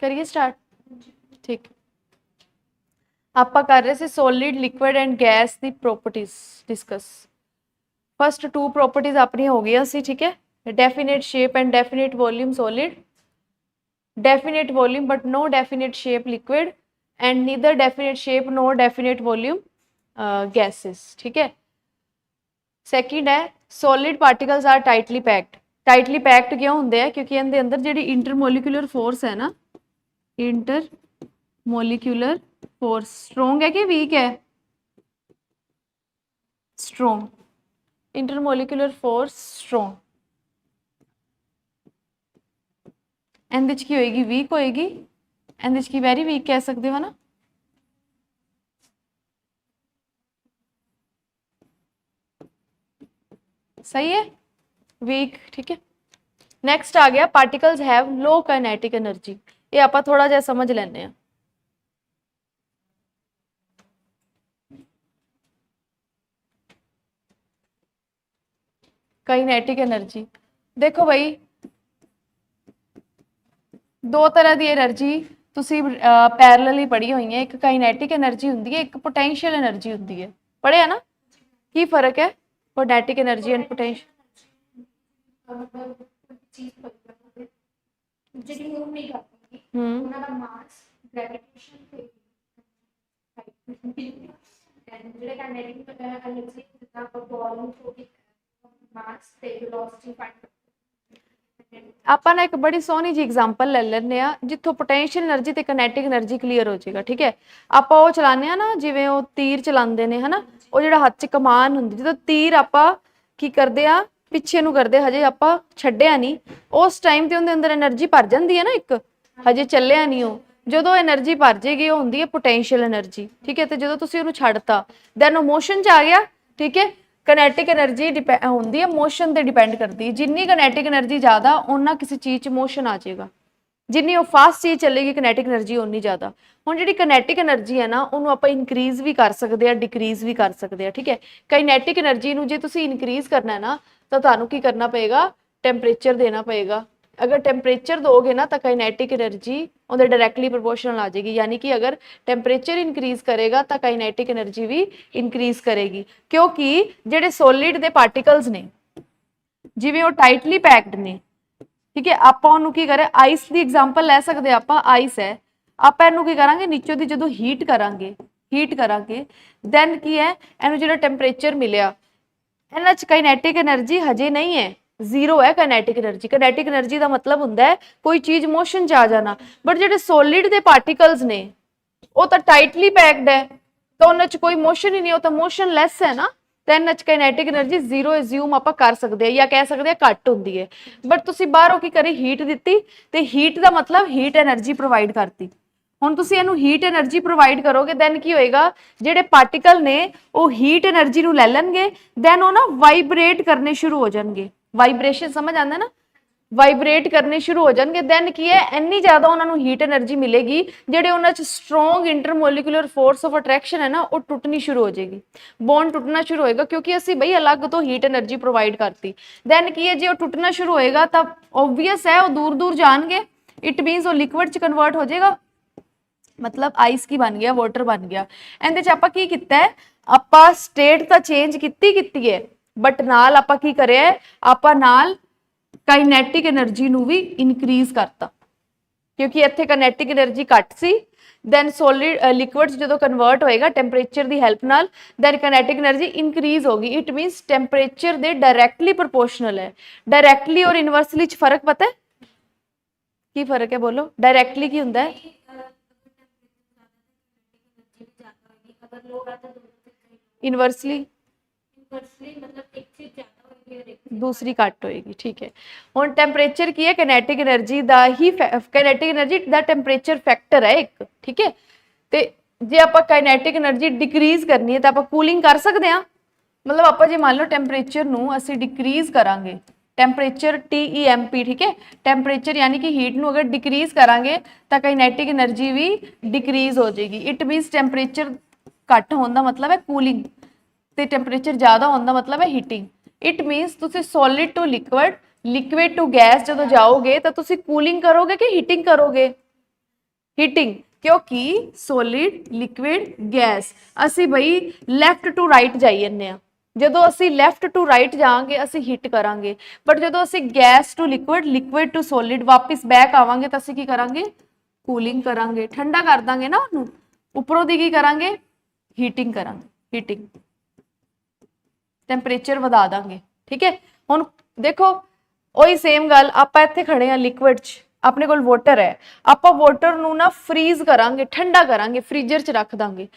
करिए स्टार्ट। ठीक, ਆਪਾਂ ਕਰ ਰਹੇ ਸੀ ਸੋਲਿਡ ਲਿਕੁਇਡ ਐਂਡ ਗੈਸ ਦੀ properties discuss. First two properties ਆਪਣੀਆਂ ਹੋ ਗਈਆਂ ਸੀ, ਠੀਕ ਹੈ। Definite shape and definite volume solid, definite volume but no definite shape liquid and neither definite shape no definite volume gases, ठीक है। सैकेंड है solid particles are tightly packed. Tightly packed क्यों होंगे है? क्योंकि इनके अंदर जी इंटरमोलिकुलर फोर्स है ना, इंटरमोलिकुलर फोर्स स्ट्रोंग है कि वीक है? Strong, intermolecular force strong. ਇਹਦੇ ਚ ਕੀ ਹੋਏਗੀ? ਵੀਕ ਹੋਏਗੀ। ਇਹਦੇ ਚ ਕੀ ਵੈਰੀ ਵੀਕ ਕਹਿ ਸਕਦੇ ਹੋ ਨਾ। सही है, वीक, ठीक है। नैक्सट आ गया particles have low kinetic energy. ये आप थोड़ा जिहा समझ लैंदे आ। काइनेटिक एनर्जी देखो भाई, दो तरह की एनर्जी तुसी पैरेलल ही पढ़ी हुई है। एक काइनेटिक एनर्जी होंदी है, एक पोटेंशियल एनर्जी होंदी है। पढ़िया ना? की फर्क है काइनेटिक एनर्जी एंड पोटेंशियल? ਆਪਾਂ ना एक बड़ी सोहनी जी एग्जाम्पल ले लेने जिथों पोटेंशियल एनर्जी ते काइनेटिक एनर्जी क्लीयर हो जाएगा, ठीक है। आप चलाने ना जिवें वो तीर चलाते हैं है ना, वो जो हथ च कमान होंदी, जो तीर आप की करते हैं पिछे नूं करदे, हजे आप छड्डिया नहीं, उस टाइम ते उहदे अंदर एनर्जी भर जाती है ना, एक हजे चलिया नहीं वो, जो एनर्जी भर जाएगी वो होंदी है पोटेंशियल एनर्जी, ठीक है। तो जो तुसीं उहनूं छड्डता दैन वो मोशन च आ गया, ठीक है। काइनेटिक एनर्जी होंदी है मोशन ते डिपेंड करती है। जिन्नी काइनेटिक एनर्जी ज़्यादा उन्ना किसी चीज़ च मोशन आ जाएगा, जिन्नी वो फास्ट चीज़ चलेगी काइनेटिक एनर्जी उन्नी ज़्यादा। हुण जिहड़ी काइनेटिक एनर्जी है ना उन्होंने आप इनक्रीज़ भी कर सकते हैं, डिक्रीज़ भी कर सकते हैं, ठीक है। काइनेटिक एनर्जी नूं जे तुसीं इनक्रीज़ करना है ना तो तुहानूं की करना पेगा? टैंपरेचर देना पेगा। अगर टैंपरेचर दोगे ना तो काइनेटिक एनर्जी उहदे डायरैक्टली प्रोपोर्शनल आ जाएगी। यानी कि अगर टैंपरेचर इनक्रीज़ करेगा तो काइनेटिक एनर्जी भी इनक्रीज़ करेगी, क्योंकि जिहड़े सॉलिड दे पार्टिकल्स ने जिवें वो टाइटली पैक्ड ने, ठीक है। आपां उहनूं की करें, आइस की एग्जाम्पल लै सकते, आप आइस है, आप इहनूं की करांगे नीचों दी जदों हीट करांगे दैन की है इहनूं जिहड़ा टैंपरेचर मिलिया, इन्हां च काइनेटिक एनर्जी हजे नहीं है, जीरो है काइनेटिक एनर्जी। काइनेटिक एनर्जी का मतलब हुंदा है कोई चीज़ मोशन च आ जाना। बट जिहड़े सॉलिड दे पार्टिकल्स ने वो तो टाइटली पैक्ड है, तो उन्हां च कोई मोशन ही नहीं, वो तो मोशन लैस है ना, तो इन्हां च काइनेटिक एनर्जी जीरो एज्यूम आप कर सकते हैं या कह सकते हैं घट होंदी है। बट तुसीं बाहरों की करी हीट दित्ती ते हीट का मतलब हीट एनर्जी प्रोवाइड करती। हुण तुसीं इहनूं हीट एनर्जी प्रोवाइड करोगे दैन की होएगा? जिहड़े पार्टिकल ने वो हीट एनर्जी नूं लै लैणगे, दैन वो ना वाइब्रेट करने शुरू हो जाएंगे। वाइब्रेशन समझ आंदा ना? वाइब्रेट करने शुरू हो जाएंगे, दैन की है इन्नी ज़्यादा उन्होंने हीट एनर्जी मिलेगी, जिहड़े उन्हां च strong intermolecular force of attraction है ना वो टुटनी शुरू हो जाएगी, बॉन्ड टुटना शुरू होएगा, क्योंकि असी बई अलग तो हीट एनर्जी प्रोवाइड करती। दैन की है जो टुटना शुरू होएगा तो ओबवियस है वो दूर दूर जाएंगे, इट मीनस वो लिक्विड च कन्वर्ट हो जाएगा, मतलब आइस की बन गया, वाटर बन गया। इहदे च आपां की कीता है? आपां स्टेट तो चेंज कीती है, बट नाल आपां की करिया? आपां नाल काइनेटिक एनर्जी नूं भी इनक्रीज़ करता, क्योंकि इत्थे काइनेटिक एनर्जी घट सी। दैन सॉलिड लिक्विड जो कन्वर्ट होएगा टैंपरेचर की हैल्प नाल, दैन काइनेटिक एनर्जी इनक्रीज़ होगी। It मीनस temperature they directly proportional है। डायरैक्टली और इनवर्सली च फर्क पता है? की फर्क है बोलो? डायरैक्टली की हुंदा है? इनवर्सली दूसरी घट होएगी, ठीक है। हुण टैंपरेचर की है? काइनेटिक एनर्जी दा ही काइनेटिक एनर्जी दा टैंपरेचर फैक्टर है एक, ठीक है। तो जे आपां काइनेटिक एनर्जी डिक्रीज़ करनी है तो आपां कूलिंग कर सकते हैं। मतलब आपां जे मान लो टैंपरेचर नूं असीं डिक्रीज़ करांगे, टैंपरेचर TEMP, ठीक है। टैंपरेचर यानी कि हीट नूं अगर डिक्रीज़ करांगे तो काइनेटिक एनर्जी भी डिक्रीज़ हो जाएगी। इट मीनस टैंपरेचर घट होने का मतलब है कूलिंग, तो टैंपरेचर ज़्यादा होने का मतलब है हीटिंग। इट मीनस तुसीं solid to liquid, liquid to gas जो जाओगे तो तुसीं कूलिंग करोगे कि हीटिंग करोगे? ਹੀਟਿੰਗ, क्योंकि सॉलिड लिक्विड गैस ਅਸੀਂ ਬਈ ਲੈਫਟ ਟੂ ਰਾਈਟ ਜਾਈ ਜੰਨੇ ਆ। ਜਦੋਂ ਅਸੀਂ ਲੈਫਟ ਟੂ ਰਾਈਟ ਜਾਵਾਂਗੇ ਅਸੀਂ ਹੀਟ ਕਰਾਂਗੇ, ਬਟ ਜਦੋਂ ਅਸੀਂ gas to liquid, liquid to solid ਵਾਪਿਸ ਬੈਕ ਆਵਾਂਗੇ ਤਾਂ ਅਸੀਂ ਕੀ ਕਰਾਂਗੇ, ਕੂਲਿੰਗ ਕਰਾਂਗੇ, ਠੰਡਾ ਕਰ ਦਾਂਗੇ ਨਾ ਉਹਨੂੰ, ਉੱਪਰੋਂ ਦੀ ਕੀ ਕਰਾਂਗੇ, ਹੀਟਿੰਗ ਕਰਾਂਗੇ, ਹੀਟਿੰਗ ਟੈਂਪਰੇਚਰ ਵਧਾ ਦਾਂਗੇ। ਠੀਕ ਹੈ, ਹੁਣ ਦੇਖੋ ਉਹੀ ਸੇਮ ਗੱਲ, ਆਪਾਂ ਇੱਥੇ ਖੜੇ ਆ ਲਿਕੁਇਡ 'ਚ, ਆਪਣੇ ਕੋਲ ਵਾਟਰ ਹੈ, ਆਪਾਂ ਵਾਟਰ ਨੂੰ ਨਾ ਫਰੀਜ਼ ਕਰਾਂਗੇ, ਠੰਡਾ ਕਰਾਂਗੇ, ਫ੍ਰੀਜ਼ਰ 'ਚ ਰੱਖ ਦਾਂਗੇ,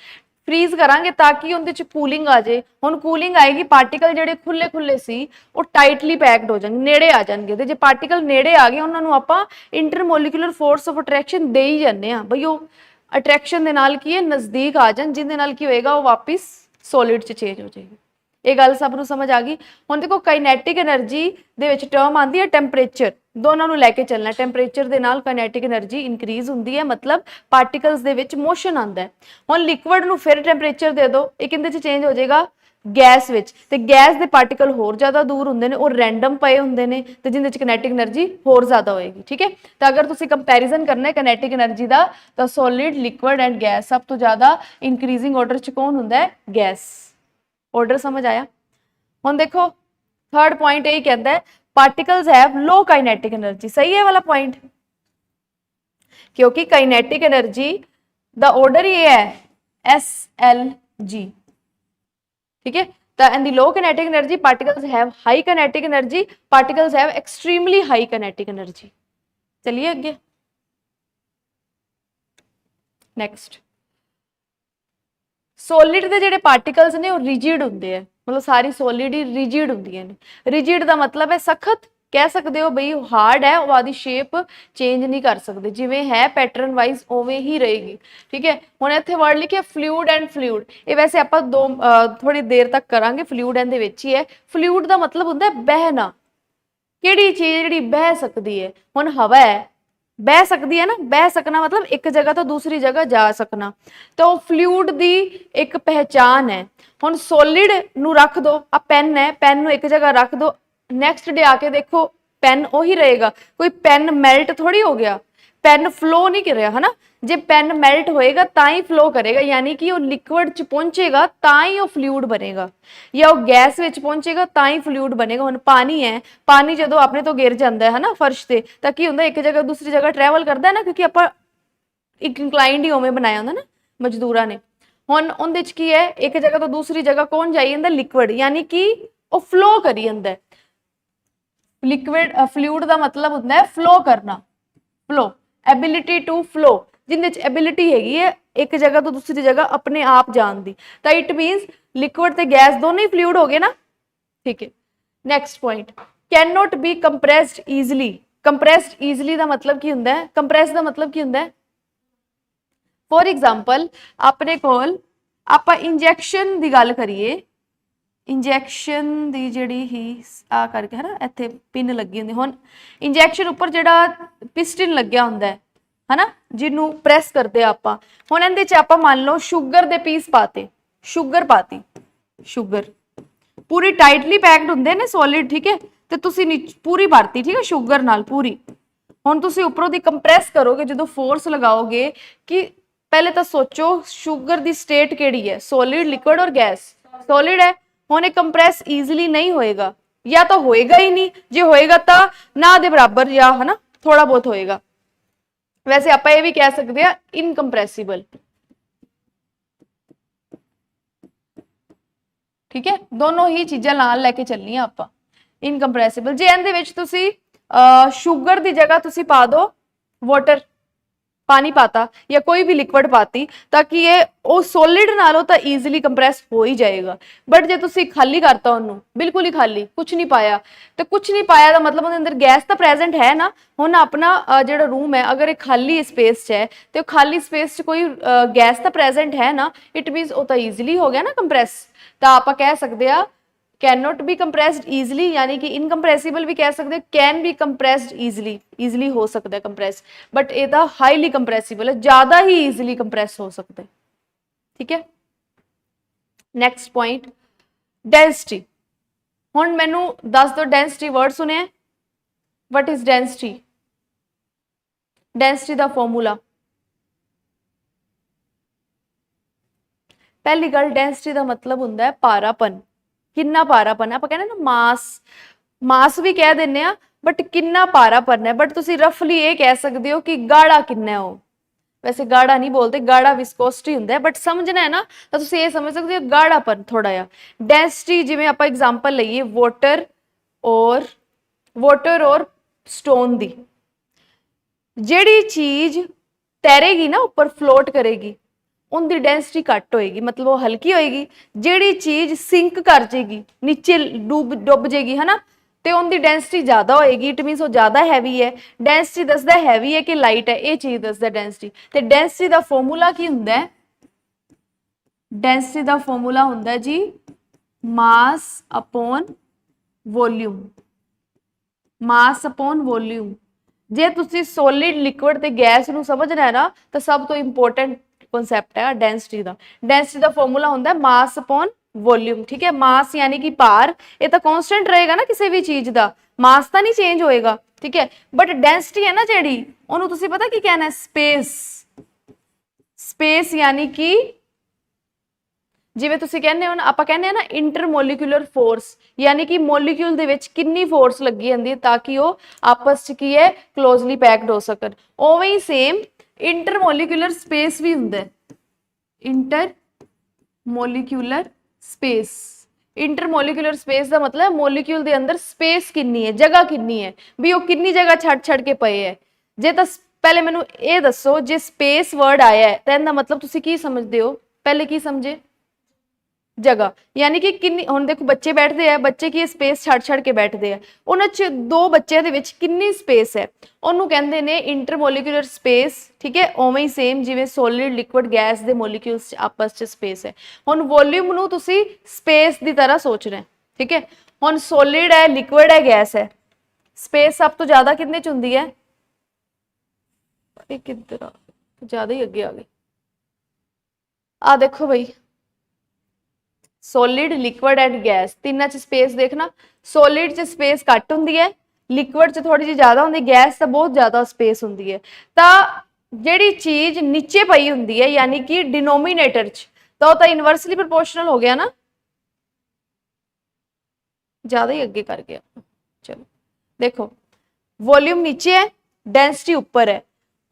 ਫਰੀਜ਼ ਕਰਾਂਗੇ ਤਾਂ ਕਿ ਉਹਦੇ 'ਚ ਕੂਲਿੰਗ ਆ ਜਾਏ। ਹੁਣ ਕੂਲਿੰਗ ਆਏਗੀ, ਪਾਰਟੀਕਲ ਜਿਹੜੇ ਖੁੱਲੇ ਖੁੱਲੇ ਸੀ ਉਹ ਟਾਈਟਲੀ ਪੈਕਡ ਹੋ ਜਾਣਗੇ, ਨੇੜੇ ਆ ਜਾਣਗੇ, ਤੇ ਜੇ ਪਾਰਟੀਕਲ ਨੇੜੇ ਆ ਗਏ ਉਹਨਾਂ ਨੂੰ ਆਪਾਂ ਇੰਟਰਮੋਲੀਕੂਲਰ ਫੋਰਸ ਆਫ ਅਟਰੈਕਸ਼ਨ ਦੇ ਹੀ ਜਾਂਦੇ ਆ ਬਈ, ਉਹ ਅਟਰੈਕਸ਼ਨ ਦੇ ਨਾਲ ਕੀ ਹੈ, ਨਜ਼ਦੀਕ ਆ ਜਾਣ, ਜਿਹਦੇ ਨਾਲ ਕੀ ਹੋਏਗਾ, ਉਹ ਵਾਪਿਸ ਸੋਲਿਡ 'ਚ ਚੇਂਜ ਹੋ ਜਾਏਗੀ। ਇਹ ਗੱਲ ਸਭ ਨੂੰ ਸਮਝ ਆ ਗਈ। ਹੁਣ ਦੇਖੋ ਕਾਈਨੈਟਿਕ એનર્ਜੀ ਦੇ ਵਿੱਚ ਟਰਮ ਆਂਦੀ ਹੈ ਟੈਂਪਰੇਚਰ, ਦੋਨਾਂ ਨੂੰ ਲੈ ਕੇ ਚੱਲਣਾ, ਟੈਂਪਰੇਚਰ ਦੇ ਨਾਲ ਕਾਈਨੈਟਿਕ એનર્ਜੀ ਇਨਕਰੀਜ਼ ਹੁੰਦੀ ਹੈ, ਮਤਲਬ ਪਾਰਟੀਕਲਸ ਦੇ ਵਿੱਚ ਮੋਸ਼ਨ ਆਂਦਾ ਹੈ। ਹੁਣ ਲਿਕੁਇਡ ਨੂੰ ਫਿਰ ਟੈਂਪਰੇਚਰ ਦੇ ਦਿਓ, ਇਹ ਕਿੰਦੇ 'ਚ ਚੇਂਜ ਹੋ ਜਾਏਗਾ, ਗੈਸ ਵਿੱਚ, ਤੇ ਗੈਸ ਦੇ ਪਾਰਟੀਕਲ ਹੋਰ ਜ਼ਿਆਦਾ ਦੂਰ ਹੁੰਦੇ ਨੇ, ਉਹ ਰੈਂਡਮ ਪਏ ਹੁੰਦੇ ਨੇ, ਤੇ ਜਿੰਦੇ 'ਚ ਕਾਈਨੈਟਿਕ એનર્ਜੀ ਹੋਰ ਜ਼ਿਆਦਾ ਹੋਏਗੀ। ਠੀਕ ਹੈ, ਤਾਂ ਅਗਰ ਤੁਸੀਂ ਕੰਪੈਰੀਜ਼ਨ ਕਰਨਾ ਹੈ ਕਾਈਨੈਟਿਕ એનર્ਜੀ ਦਾ, ਤਾਂ ਸੋਲਿਡ, ਲਿਕੁਇਡ ਐਂਡ ਗੈਸ, ਸਭ ਤੋਂ ਜ਼ਿਆਦਾ ਇਨਕਰੀਜ਼ਿੰਗ ਆਰਡਰ 'ਚ ਕੌਣ ਹੁੰਦਾ ਹੈ, ਗੈਸ। ਆਰਡਰ ਸਮਝ ਆਇਆ। ਹੁਣ देखो थर्ड पॉइंट यही कहता है particles have low kinetic energy, सही है वाला पॉइंट, क्योंकि काइनेटिक एनर्जी दा ऑर्डर ये है SLG। ठीक है, तो in the low kinetic energy particles have high kinetic energy, particles have extremely high kinetic energy. चलिए आगे नेक्स्ट, ਸੋਲਿਡ ਦੇ ਜਿਹੜੇ ਪਾਰਟੀਕਲਸ ਨੇ ਉਹ ਰਿਜਿਡ ਹੁੰਦੇ ਆ, ਮਤਲਬ ਸਾਰੀ ਸੋਲਿਡ ਹੀ ਰਿਜਿਡ ਹੁੰਦੀਆਂ ਨੇ। ਰਿਜਿਡ ਦਾ ਮਤਲਬ ਹੈ ਸਖਤ, ਕਹਿ ਸਕਦੇ ਹੋ ਬਈ ਹਾਰਡ ਹੈ, ਉਹ ਆਦੀ ਸ਼ੇਪ ਚੇਂਜ ਨਹੀਂ ਕਰ ਸਕਦੇ, ਜਿਵੇਂ ਹੈ ਪੈਟਰਨ ਵਾਈਜ਼ ਉਵੇਂ ਹੀ ਰਹੇਗੀ। ਠੀਕ ਹੈ, ਹੁਣ ਇੱਥੇ ਵਰਡ ਲਿਖਿਆ ਫਲੂਇਡ ਐਂਡ ਫਲੂਇਡ, ਇਹ ਵੈਸੇ ਆਪਾਂ ਥੋੜੀ ਦੇਰ ਤੱਕ ਕਰਾਂਗੇ, ਫਲੂਇਡ ਐਂਡ ਦੇ ਵਿੱਚ ਹੀ ਹੈ। ਫਲੂਇਡ ਦਾ ਮਤਲਬ ਹੁੰਦਾ ਹੈ ਬਹਿਣਾ, ਕਿਹੜੀ ਚੀਜ਼ ਜਿਹੜੀ ਬਹਿ ਸਕਦੀ ਹੈ। ਹੁਣ ਹਵਾ ਹੈ, बह सकती है ना, बह सकना मतलब एक जगह तो दूसरी जगह जा सकना, तो फ्लूइड दी एक पहचान है। हुण सॉलिड नू रख दो, आ पेन है, पेन नू एक जगह रख दो, नैक्सट डे आके देखो पेन उही रहेगा, कोई पेन मेल्ट थोड़ी हो गया, पेन फ्लो नहीं कर रहा है ना, जे पेन मेल्ट होएगा ता ही फ्लो करेगा, यानी कि वो लिक्विड च पहुंचेगा ता ही वो फ्लूइड बनेगा, या वो गैस विच पहुंचेगा ता ही फ्लूइड बनेगा। हुण पानी है, पानी जदों अपने तो गिर जाता है ना फर्श ते, तां की हुंदा एक जगह दूसरी जगह ट्रैवल करता है ना, क्योंकि आपां एक इंक्लाइंड ही उवें बनाया हुंदा ना मजदूरां ने। हुण उहदे च की है, एक जगह तो दूसरी जगह कौन जाई जांदा, लिक्विड, यानी कि वो फ्लो करी जांदा है। लिक्विड फ्लूइड दा मतलब हुंदा है फ्लो करना, फ्लो, एबिलिटी टू फ्लो, जिंदे च एबिलिटी हैगी है एक जगह तो दूसरी जगह अपने आप जान दी, तो इट मीनस लिक्विड ते गैस दोनों ही फ्लूइड हो गए ना। ठीक है, next point, can not be compressed easily. Compressed easily का मतलब की हुंदा है, कंप्रेस का मतलब की हुंदा है, फॉर एग्जाम्पल अपने कोल आपां इंजैक्शन की गल करिए, इंजैक्शन की जिहड़ी ही आ करके है ना, इत्थे पिन लगी हुंदी, हुण इंजैक्शन उपर जिहड़ा पिस्टन लग्या हुंदा है ना, जिन्नू प्रैस करते आपां, हुण इहदे च आपां मान लो शुगर दे पीस पाते, शुगर पाती, शुगर पूरी टाइटली पैक्ड हुंदे ने सॉलिड। ठीक है, ते तुसीं पूरी भरती, ठीक है, शुगर नाल पूरी। हुण तुसीं उपरों दी कंप्रेस करोगे, जदों फोर्स लगाओगे, कि पहले तो सोचो शुगर दी स्टेट किहड़ी है, सॉलिड, लिक्विड और गैस, सॉलिड है। हुण कंप्रेस ईजिली नहीं होएगा, या तो होएगा ही नहीं, जे होएगा तो ना दे बराबर, या है ना थोड़ा बहुत होएगा। वैसे आप ये भी कह सकते हैं इनकंप्रेसिबल। ठीक है, दोनों ही चीज़ां नाल लैके चलनी आपां, इनकंप्रेसिबल। जे इहदे विच तुसीं शुगर की जगह तुसीं पा दो वाटर, पानी पाता या कोई भी लिक्विड पाती, ताकि ये वो सॉलिड नालों तो ईजिली कंप्रेस हो ही जाएगा। बट जे तुसी खाली करता उन्होंने, बिल्कुल ही खाली, कुछ नहीं पाया, तो कुछ नहीं पाया का मतलब उहदे अंदर गैस तो प्रेजेंट है ना। हुण अपना जिहड़ा रूम है, अगर एक खाली स्पेस है, तो खाली स्पेस कोई गैस तो प्रेजेंट है ना, इट मीनस वो तो ईजिली हो गया ना कंप्रेस। तो आप कह सकते हैं can not be compressed easily, यानी कि इनकंप्रेसिबल भी कह सकते हैं, can be compressed easily, easily हो सकता है कंप्रेस, बट ये हाईली कंप्रेसिबल है, ज्यादा ही ईजिली कंप्रेस हो सकता है। ठीक है, नैक्सट पॉइंट, डेंसिटी। हुण मैनू दस दो डेंसिटी वर्ड सुने, वट इज डेंसिटी, डेंसिटी का फॉर्मूला पहली गल डेंसिटी का मतलब हुंदा है पारापन, कितना पारापन है। आप कहने ना मास, मास भी कह देने आ, बट कितना पारापन है। बट तुसी रफली ये कह सकते हो कि गाढ़ा कितना है वो, वैसे गाढ़ा नहीं बोलते, गाढ़ा विस्कोसिटी हुंदा है, बट समझना है ना तो तुसी ये समझ सकते हो गाढ़ापन थोड़ा जिहा। डेंसिटी जिवें आपां एग्जांपल लईए वाटर और स्टोन दी, ਜਿਹੜੀ चीज तैरेगी ना ऊपर फ्लोट करेगी उनकी डेंसिटी घट होएगी, मतलब वो हल्की होएगी। ਜਿਹੜੀ चीज सिंक कर जाएगी नीचे डुब जाएगी है ना, तो उनकी डेंसिटी ज्यादा होएगी, इट मीनस वो ज्यादा हैवी है। डेंसिटी दसदा हैवी है कि लाइट है, ये चीज दसदा डेंसिटी। तो डेंसिटी का फॉर्मूला की हुंदा है, डेंसिटी का फॉर्मूला हुंदा है जी mass upon volume, mass upon volume. जे तुसी सॉलिड लिक्विड ते गैस नूं समझना है ना तो सब तो इंपोर्टेंट कॉन्सैप्ट है डेंसिटी का। डेंसिटी का फॉर्मूला होता है मास अपॉन वॉल्यूम, ठीक है। मास यानी कि भार, ये तो कांस्टेंट रहेगा ना किसी भी चीज का, मास तो नहीं चेंज होएगा, ठीक है। बट डेंसिटी है ना जेड़ी, ओनू तुसी पता की कहना है स्पेस, स्पेस यानी कि जिवें तुसी कहने हो ना, आपां कहने हैं ना इंटरमोलिकुलर फोर्स, यानी कि मोलिक्यूल दे विच कितनी फोर्स लगी जांदी है ताकि वो आपस च की है क्लोजली पैक्ड हो सकन। उवें ही सेम इंटरमोलिकुलर स्पेस भी हुंदा है, इंटरमोलिकुलर स्पेस। इंटरमोलिकुलर स्पेस का मतलब मोलिक्यूल के अंदर स्पेस कितनी है, जगह कितनी है, भी वो कितनी जगह छड़ के पे है। जे तो पहले मैनू ये दसो, जे स्पेस वर्ड आया है तो इहदा मतलब तुसी की समझते हो, पहले की समझे जगह, यानी कि किन्नी, हुण देखो बच्चे बैठते हैं, बच्चे की स्पेस छड़ के बैठते हैं, उन्हां दो बच्चों के विच कितनी स्पेस है, उन्होंने कहते हैं इंटरमोलिकुलर स्पेस, ठीक है। उवें ही सेम जिवें सॉलिड लिक्विड गैस दे मोलिक्यूल्स आपस च स्पेस है। हुण वॉल्यूम नूं तुसी स्पेस की तरह सोचना है, ठीक है। हुण सॉलिड है, लिक्विड है, गैस है, स्पेस सब तो ज्यादा कितने च हुंदी है, किधर ज्यादा ही अगे आ गई। आ देखो भाई सॉलिड लिक्विड एंड गैस, तीनों च स्पेस देखना, सॉलिड च स्पेस घट हुंदी है, लिक्विड च थोड़ी जी ज्यादा हुंदी, गैस तो बहुत ज्यादा स्पेस हुंदी है। तो जिहड़ी चीज नीचे पई हुंदी है यानी कि डिनोमीनेटर च, तो इनवर्सली प्रोपोर्शनल हो गया ना, ज्यादा ही अगे कर गया। चलो देखो वॉल्यूम नीचे है, डेंसिटी ऊपर है।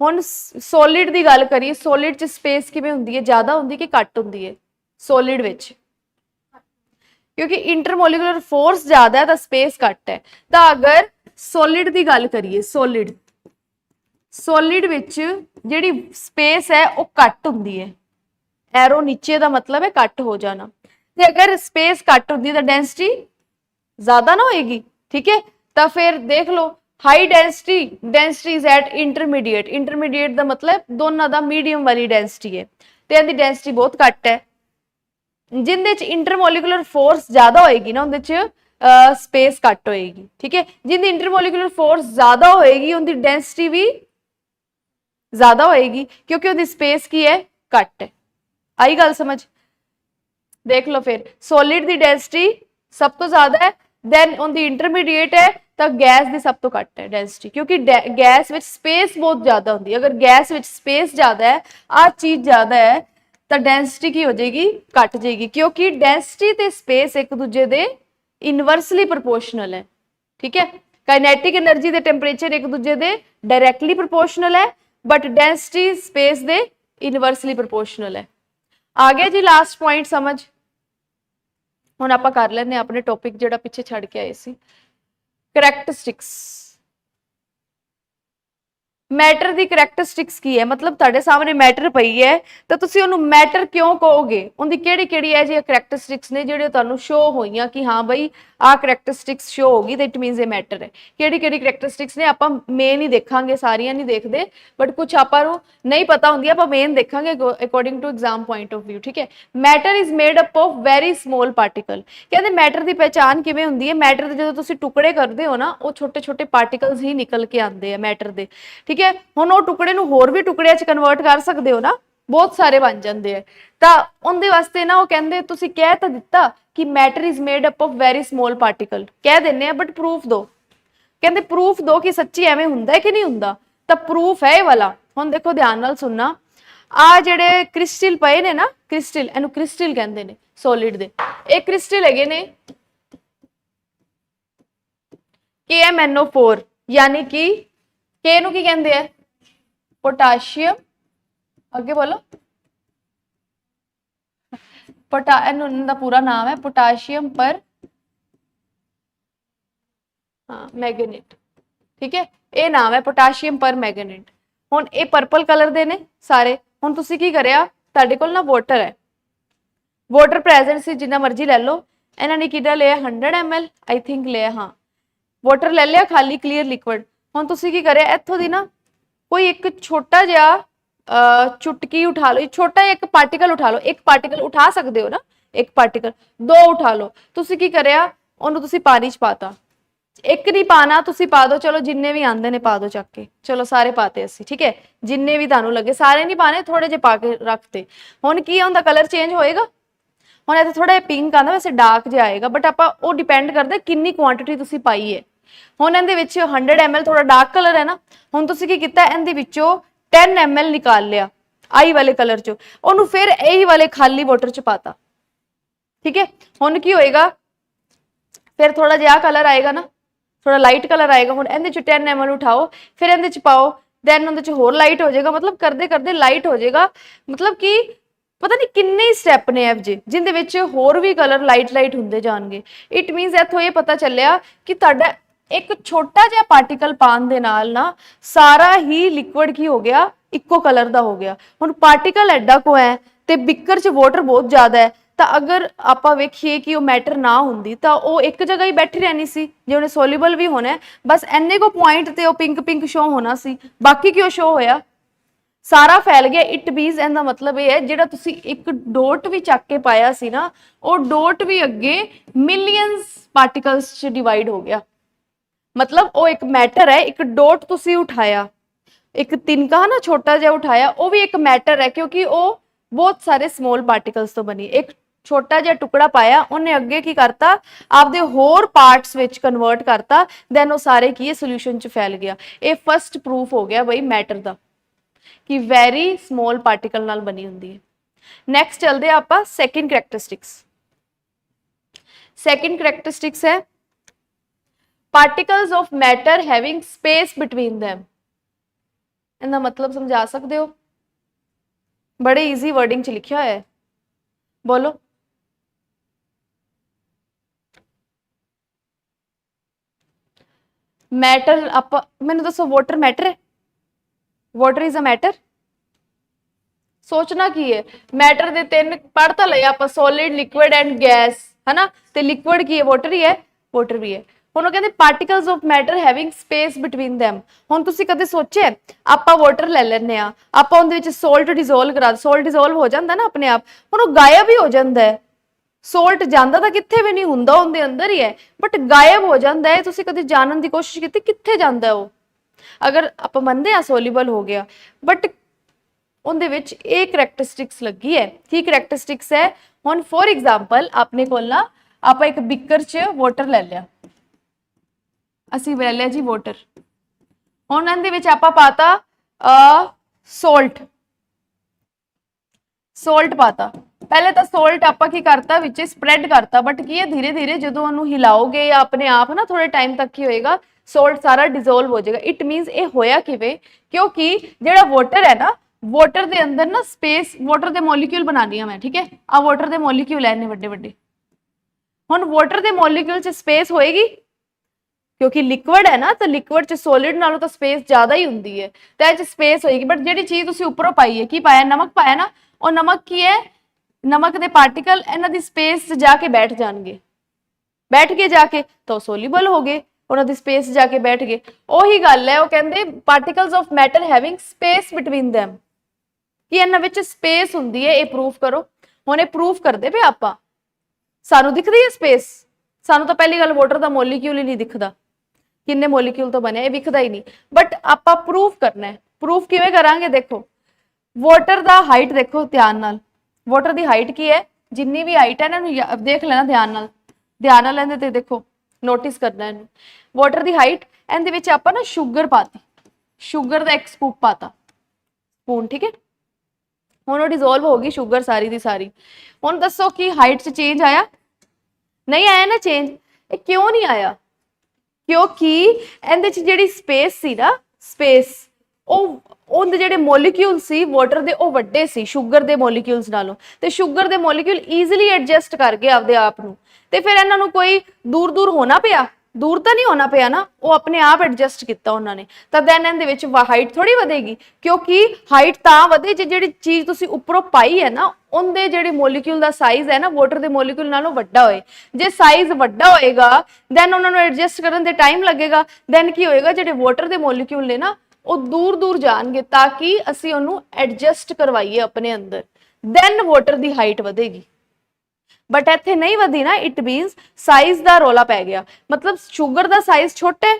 हुण सॉलिड की गल करिए, सॉलिड च स्पेस किवें हुंदी है, ज्यादा हुंदी कि घट हुंदी है सॉलिड विच, क्योंकि इंटरमोलिकुलर फोर्स ज्यादा है तो स्पेस घट है। तो अगर सॉलिड की गल करिए, सॉलिड सॉलिड विच जिहड़ी स्पेस है वो घट हुंदी है, एरो नीचे का मतलब है घट हो जाना। ते अगर स्पेस घट हुंदी तो डेंसिटी ज्यादा ना होएगी, ठीक है। तो फिर देख लो high density, density is at intermediate, intermediate का मतलब दोनों का मीडियम वाली डेंसिटी है, तो इहदी डेंसिटी बहुत घट है। जिंदे च इंटरमोलिकुलर फोर्स ज्यादा होएगी ना, उहदे च स्पेस घट होएगी, ठीक है। जिंदी इंटरमोलिकुलर फोर्स ज्यादा होएगी उनकी डेंसिटी भी ज्यादा होएगी, क्योंकि उनकी स्पेस की है घट है। आई गल समझ, देख लो फिर सॉलिड की डेंसिटी सब तो ज्यादा है, देन उनकी इंटरमीडिएट है, तो गैस की सब तो घट है डेंसिटी, क्योंकि गैस विच स्पेस बहुत ज्यादा होंगी। अगर गैस विच स्पेस ज्यादा है, आ चीज ज्यादा है, तो डेंसिटी की हो जाएगी घट जाएगी, क्योंकि डेंसिटी ते स्पेस एक दूजे दे इनवर्सली प्रोपोर्शनल है, ठीक है। काइनेटिक एनर्जी दे टेंपरेचर एक दूजे दे डायरैक्टली प्रोपोर्शनल है, but density space they inversely proportional है। आ गया जी लास्ट पॉइंट समझ। हुण आपां कर लैंदे अपने टॉपिक जिहड़ा पिछे छड़ के आए सी, करैक्टरिस्टिक्स। मैटर की करैक्टरिस्टिक्स की है, मतलब तुहाडे सामने मैटर पई है तो तुसीं उहनूं मैटर क्यों कहोगे, उनकी किहड़ी-किहड़ी है जी करैक्टरिस्टिक्स ने जिहड़े तुहानूं शो होईयां कि हाँ बई आ करैक्टरिस्टिक्स शो होगी तो इट मीनस ये मैटर है। किहड़ी-किहड़ी करैक्टरिस्टिक्स ने आपां मेन ही देखांगे, सारियां नहीं देखदे, बट कुछ आपां नूं नहीं पता हुंदी, आपां मेन देखांगे according to exam point of view, ठीक है। Matter is made up of very small particle. कहते मैटर की पहचान किवें हुंदी है, मैटर दे जदों तुसीं टुकड़े करदे हो ना, वो छोटे-छोटे पार्टिकल्स ही निकल के आंदे आ मैटर दे, ठीक है। हुण वो टुकड़े नूं होर भी टुकड़िਆਂ च कन्वर्ट कर सकते हो ना, बहुत सारे बन जाते हैं। तो उनके वास्ते ना वो कहते तुसीं कह तो दिता कि matter is made up of very small particle, कह दिंदे आ, बट प्रूफ दो, कहते प्रूफ दो कि सच्ची एवें हुंदा है कि नहीं हुंदा। तो प्रूफ है ये वाला, हुण देखो ध्यान नाल सुनना। ਆ ਜਿਹੜੇ ਕ੍ਰਿਸਟਲ ਪਏ ਨੇ ਨਾ, ਕ੍ਰਿਸਟਲ, ਇਹਨੂੰ ਕ੍ਰਿਸਟਲ ਕਹਿੰਦੇ ਨੇ ਸੋਲਿਡ ਦੇ। ਇਹ ਕ੍ਰਿਸਟਲ ਹੈਗੇ ਨੇ KMnO4, यानी कि K ਨੂੰ ਕੀ ਕਹਿੰਦੇ ਆ? पोटाशियम, अगे बोलो, इनका पूरा नाम है पोटाशियम पर मैगनेट, ठीक है, ये नाम है पोटाशियम पर मैगनेट। हुण ये पर्पल कलर दे ने सारे। हुण तुसीं की करिया, तुहाडे कोल ना वाटर है, वाटर प्रेजेंट सी जिन्ना मर्जी ले लो। इन्हां ने कितना लिया 100 ml आई थिंक लिया, हाँ वाटर ले लिया खाली क्लीयर लिक्विड। हुण तुसीं की करिया, इत्थों दी ना कोई एक छोटा जिहा चुटकी उठा लो, छोटा एक पार्टिकल उठा लो, एक पार्टिकल उठा सकते हो ना, एक पार्टिकल, दो उठा लो। तुसीं की करिया, उन्होंने तुसीं पानी च पाता, एक नहीं पाना, तुसीं पा दो, चलो जिन्ने भी आंदे ने पा दो चक के, चलो सारे पाते असीं, ठीक है, जिन्ने भी तुहानूं लगे, सारे नहीं पाने, थोड़े जे पा के रखते। हुण की हुंदा, कलर चेंज होएगा। हुण इत्थे थोड़ा जिहा पिंक आंदा, वैसे डार्क जिहा आएगा, बट आपां ओह डिपेंड करदा किन्नी क्वांटिटी तुसीं पाई है। हुण इहदे विच 100 ml थोड़ा डार्क कलर है ना, हुण तुसीं की कीता, इहदे विचों 10 ml निकाल लिया आई वाले कलर चो, ओनू फिर यही वाले खाली वाटर च पाता, ठीक है। हुण की होएगा, फिर थोड़ा जिहा कलर आएगा ना, थोड़ा लाइट कलर आएगा। हुण इहदे च 10 ml उठाओ, फिर इहदे च पाओ, दैन उहदे च होर लाइट हो जाएगा, मतलब करदे करदे लाइट हो जाएगा। मतलब कि पता नहीं किन्ने स्टैप ने एफ जे जिंदे विच होर भी कलर लाइट लाइट हुंदे जाणगे। इट मीनस इत्थों ये पता चलिया कि तुहाडा एक छोटा जिहा पार्टिकल पाण दे नाल ना सारा ही लिक्विड की हो गया, इक्को कलर दा हो गया। हुण पार्टिकल एडा को है ते बिकर च वाटर बहुत ज्यादा है, तो अगर आपां वेखीए कि वो मैटर ना हुंदी तां वो एक जगह ही बैठी रहनी सी, जे उन्हें सोल्यूबल भी होना है, बस इन्ने को पॉइंट ते वो पिंक पिंक शो होना सी, बाकी क्यों शो होया, सारा फैल गया। इट मीनस इहदा मतलब ये है, जिहड़ा तुसीं एक डोट भी चक के पाया सी ना, वो डोट भी अगे मिलियंस पार्टिकल्स च डिवाइड हो गया। मतलब वो एक मैटर है, एक डोट तुसी उठाया, एक तिनका ना छोटा जिहा उठाया, वो भी एक मैटर है, क्योंकि वो बहुत सारे स्मॉल पार्टिकल्स तो बनी। एक छोटा जिहा टुकड़ा पाया, उन्हें अगे की करता, आपदे होर पार्ट्स विच कन्वर्ट करता, दैन वो सारे की सोल्यूशन च फैल गया। ये फर्स्ट प्रूफ हो गया बई मैटर दा, कि वैरी स्मॉल पार्टिकल नाल बनी हुंदी है। नैक्सट चलदे आपां सैकेंड करैक्टरिस्टिक्स। सैकेंड करैक्टरिस्टिक्स है particles of matter having space between them. इनका मतलब समझा सकते हो? बड़े इजी वर्डिंग च लिखा है, बोलो। मैटर आप मैंने दसो, वाटर मैटर है? Water is a matter? सोचना की है, मैटर दे तीन पढ़ तो लिया आप, सॉलिड, लिक्विड एंड गैस, है ना, ते लिक्विड की है, वाटर ही है, वाटर भी है। ਹੁਣ ਉਹ ਕਹਿੰਦੇ particles of matter having space between them। ਹੁਣ ਤੁਸੀਂ ਕਦੇ ਸੋਚੇ ਆਪਾਂ ਵਾਟਰ ਲੈ ਲੈਨੇ ਆ, ਆਪਾਂ ਉਹਦੇ ਵਿੱਚ ਸੋਲਟ ਡਿਸੋਲਵ ਕਰਾ, ਸੋਲਟ ਡਿਸੋਲਵ ਹੋ ਜਾਂਦਾ ਨਾ ਆਪਣੇ ਆਪ, ਹੁਣ ਉਹ ਗਾਇਬ ਹੀ ਹੋ ਜਾਂਦਾ ਹੈ। ਸੋਲਟ ਜਾਂਦਾ ਤਾਂ ਕਿੱਥੇ ਵੀ ਨਹੀਂ ਹੁੰਦਾ, ਉਹਦੇ ਅੰਦਰ ਹੀ ਹੈ, ਬਟ ਗਾਇਬ ਹੋ ਜਾਂਦਾ ਹੈ। ਤੁਸੀਂ ਕਦੇ ਜਾਣਨ ਦੀ ਕੋਸ਼ਿਸ਼ ਕੀਤੀ ਕਿੱਥੇ ਜਾਂਦਾ ਉਹ? ਅਗਰ ਆਪਾਂ ਮੰਨਦੇ ਆ ਸੋਲਿਬਲ ਹੋ ਗਿਆ, ਬਟ ਉਹਦੇ ਵਿੱਚ ਇਹ ਕਰੈਕਟਰਿਸਟਿਕਸ ਲੱਗੀ ਹੈ। ਕੀ ਕਰੈਕਟਰਿਸਟਿਕਸ ਹੈ? ਹੁਣ ਫੋਰ ਐਗਜ਼ਾਮਪਲ ਆਪਣੇ ਕੋਲ ਨਾ ਆਪਾਂ ਇੱਕ ਬਿੱਕਰ 'ਚ ਵਾਟਰ ਲੈ ਲਿਆ, ਅਸੀਂ ਲੈ ਲਿਆ ਜੀ ਵਾਟਰ। ਹੁਣ ਇਹਦੇ ਵਿੱਚ ਆਪਾਂ ਪਾਤਾ ਸੋਲਟ, ਸੋਲਟ ਪਾਤਾ। ਪਹਿਲੇ ਤਾਂ ਸੋਲਟ ਆਪਾਂ ਕੀ ਕਰਤਾ ਵਿੱਚ ਸਪਰੈਡ ਕਰਤਾ, ਬਟ ਕੀ ਹੈ ਧੀਰੇ ਧੀਰੇ ਜਦੋਂ ਉਹਨੂੰ ਹਿਲਾਓਗੇ ਜਾਂ ਆਪਣੇ ਆਪ ਨਾ ਥੋੜੇ ਟਾਈਮ ਤੱਕ ਕੀ ਹੋਏਗਾ, ਸੋਲਟ ਸਾਰਾ ਡਿਸੋਲਵ ਹੋ ਜਾਏਗਾ। ਇਟ ਮੀਨਸ ਇਹ ਹੋਇਆ ਕਿਵੇਂ? ਕਿਉਂਕਿ ਜਿਹੜਾ ਵਾਟਰ ਹੈ ਨਾ, ਵਾਟਰ ਦੇ ਅੰਦਰ ਨਾ ਸਪੇਸ, ਵਾਟਰ ਦੇ ਮੋਲੀਕਿਊਲ ਬਣਾਣੀ ਆ ਮੈਂ, ਠੀਕ ਹੈ, ਆ ਵਾਟਰ ਦੇ ਮੋਲੀਕਿਊਲ ਐ ਨੇ ਵੱਡੇ ਵੱਡੇ। ਹੁਣ ਵਾਟਰ ਦੇ ਮੋਲੀਕਿਊਲ 'ਚ ਸਪੇਸ ਹੋਏਗੀ, क्योंकि लिक्विड है ना, तो लिक्विड च सॉलिड नालों तो स्पेस ज्यादा ही होंदी है, तो ये स्पेस होएगी। बट जिहड़ी चीज तुसीं उपरों पाई है, की पाया? नमक पाया ना, और नमक की है, नमक दे पार्टिकल इन्हां दी स्पेस च जाके बैठ जाणगे, बैठ के जाके तो सोल्यूबल हो गए, उन्हां दी स्पेस जाके बैठ गए। ओही गल है, वो कहंदे particles of matter having space between them, कि इन्हां विच स्पेस हुंदी है। ये प्रूफ करो। हुण ये प्रूफ करदे पे आपां, सानूं दिखदी है स्पेस? सानूं तां पहली गल वाटर दा मॉलीक्यूल ही नहीं दिखदा, किन्ने मॉलीक्यूल तो बने, ये विखदा ही नहीं। बट आपां प्रूफ करना है। प्रूफ किवें करांगे? देखो वाटर दा हाइट देखो ध्यान नाल, वाटर दी हाइट की है, जिन्नी भी हाइट है ना देख लेना ध्यान नाल, ध्यान नाल इहदे ते देखो, नोटिस करना है। वाटर दी हाइट, इहदे विच आपां ना शुगर पाती, शुगर दा एक स्कूप पाता, स्पून, ठीक है। ਹੁਣ ਉਹ ਡਿਸੋਲਵ ਹੋ ਗਈ ਸ਼ੂਗਰ ਸਾਰੀ ਦੀ ਸਾਰੀ। ਹੁਣ ਦੱਸੋ ਕਿ ਹਾਈਟ 'ਚ ਚੇਂਜ ਆਇਆ? ਨਹੀਂ ਆਇਆ ਨਾ ਚੇਂਜ। ਇਹ ਕਿਉਂ ਨਹੀਂ ਆਇਆ? ਕਿਉਂਕਿ ਇਹਦੇ 'ਚ ਜਿਹੜੀ ਸਪੇਸ ਸੀ ਨਾ, ਸਪੇਸ, ਉਹ ਉਹਦੇ ਜਿਹੜੇ ਮੋਲੀਕਿਊਲ ਸੀ ਵਾਟਰ ਦੇ ਉਹ ਵੱਡੇ ਸੀ ਸ਼ੂਗਰ ਦੇ ਮੋਲੀਕਿਊਲਸ ਨਾਲੋਂ, ਤੇ ਸ਼ੂਗਰ ਦੇ ਮੋਲੀਕਿਊਲ ਈਜ਼ੀਲੀ ਐਡਜਸਟ ਕਰ ਗਏ ਆਪਦੇ ਆਪ ਨੂੰ, ਤੇ ਫਿਰ ਇਹਨਾਂ ਨੂੰ ਕੋਈ ਦੂਰ ਦੂਰ ਹੋਣਾ ਪਿਆ? ਦੂਰ ਤਾਂ ਨਹੀਂ ਹੋਣਾ ਪਿਆ ਨਾ, ਉਹ ਆਪਣੇ ਆਪ ਐਡਜਸਟ ਕੀਤਾ ਉਹਨਾਂ ਨੇ। ਤਾਂ ਦੈਨ ਇਹਦੇ ਵਿੱਚ ਹਾਈਟ ਥੋੜੀ ਵਧੇਗੀ, ਕਿਉਂਕਿ ਹਾਈਟ ਤਾਂ ਵਧੇ ਜੇ ਜਿਹੜੀ ਚੀਜ਼ ਤੁਸੀਂ ਉੱਪਰੋਂ ਪਾਈ ਹੈ ਨਾ ਉਹਦੇ ਜਿਹੜੇ ਮੋਲੀਕਿਊਲ ਦਾ ਸਾਈਜ਼ ਹੈ ਨਾ ਵਾਟਰ ਦੇ ਮੋਲੀਕਿਊਲ ਨਾਲੋਂ ਵੱਡਾ ਹੋਏ। ਜੇ ਸਾਈਜ਼ ਵੱਡਾ ਹੋਏਗਾ ਦੈਨ ਉਹਨਾਂ ਨੂੰ ਐਡਜਸਟ ਕਰਨ ਦੇ ਟਾਈਮ ਲੱਗੇਗਾ। ਦੈਨ ਕੀ ਹੋਏਗਾ, ਜਿਹੜੇ ਵਾਟਰ ਦੇ ਮੋਲੀਕਿਊਲ ਨੇ ਨਾ ਉਹ ਦੂਰ ਦੂਰ ਜਾਣਗੇ ਤਾਂ ਕਿ ਅਸੀਂ ਉਹਨੂੰ ਐਡਜਸਟ ਕਰਵਾਈਏ ਆਪਣੇ ਅੰਦਰ, ਦੈਨ ਵਾਟਰ ਦੀ ਹਾਈਟ ਵਧੇਗੀ। ਬਟ ਇੱਥੇ ਨਹੀਂ ਵਧੀ ਨਾ, ਇਟ ਮੀਨਸ ਸਾਈਜ਼ ਦਾ ਰੋਲਾ ਪੈ ਗਿਆ। ਮਤਲਬ ਸ਼ੂਗਰ ਦਾ ਸਾਈਜ਼ ਛੋਟਾ ਹੈ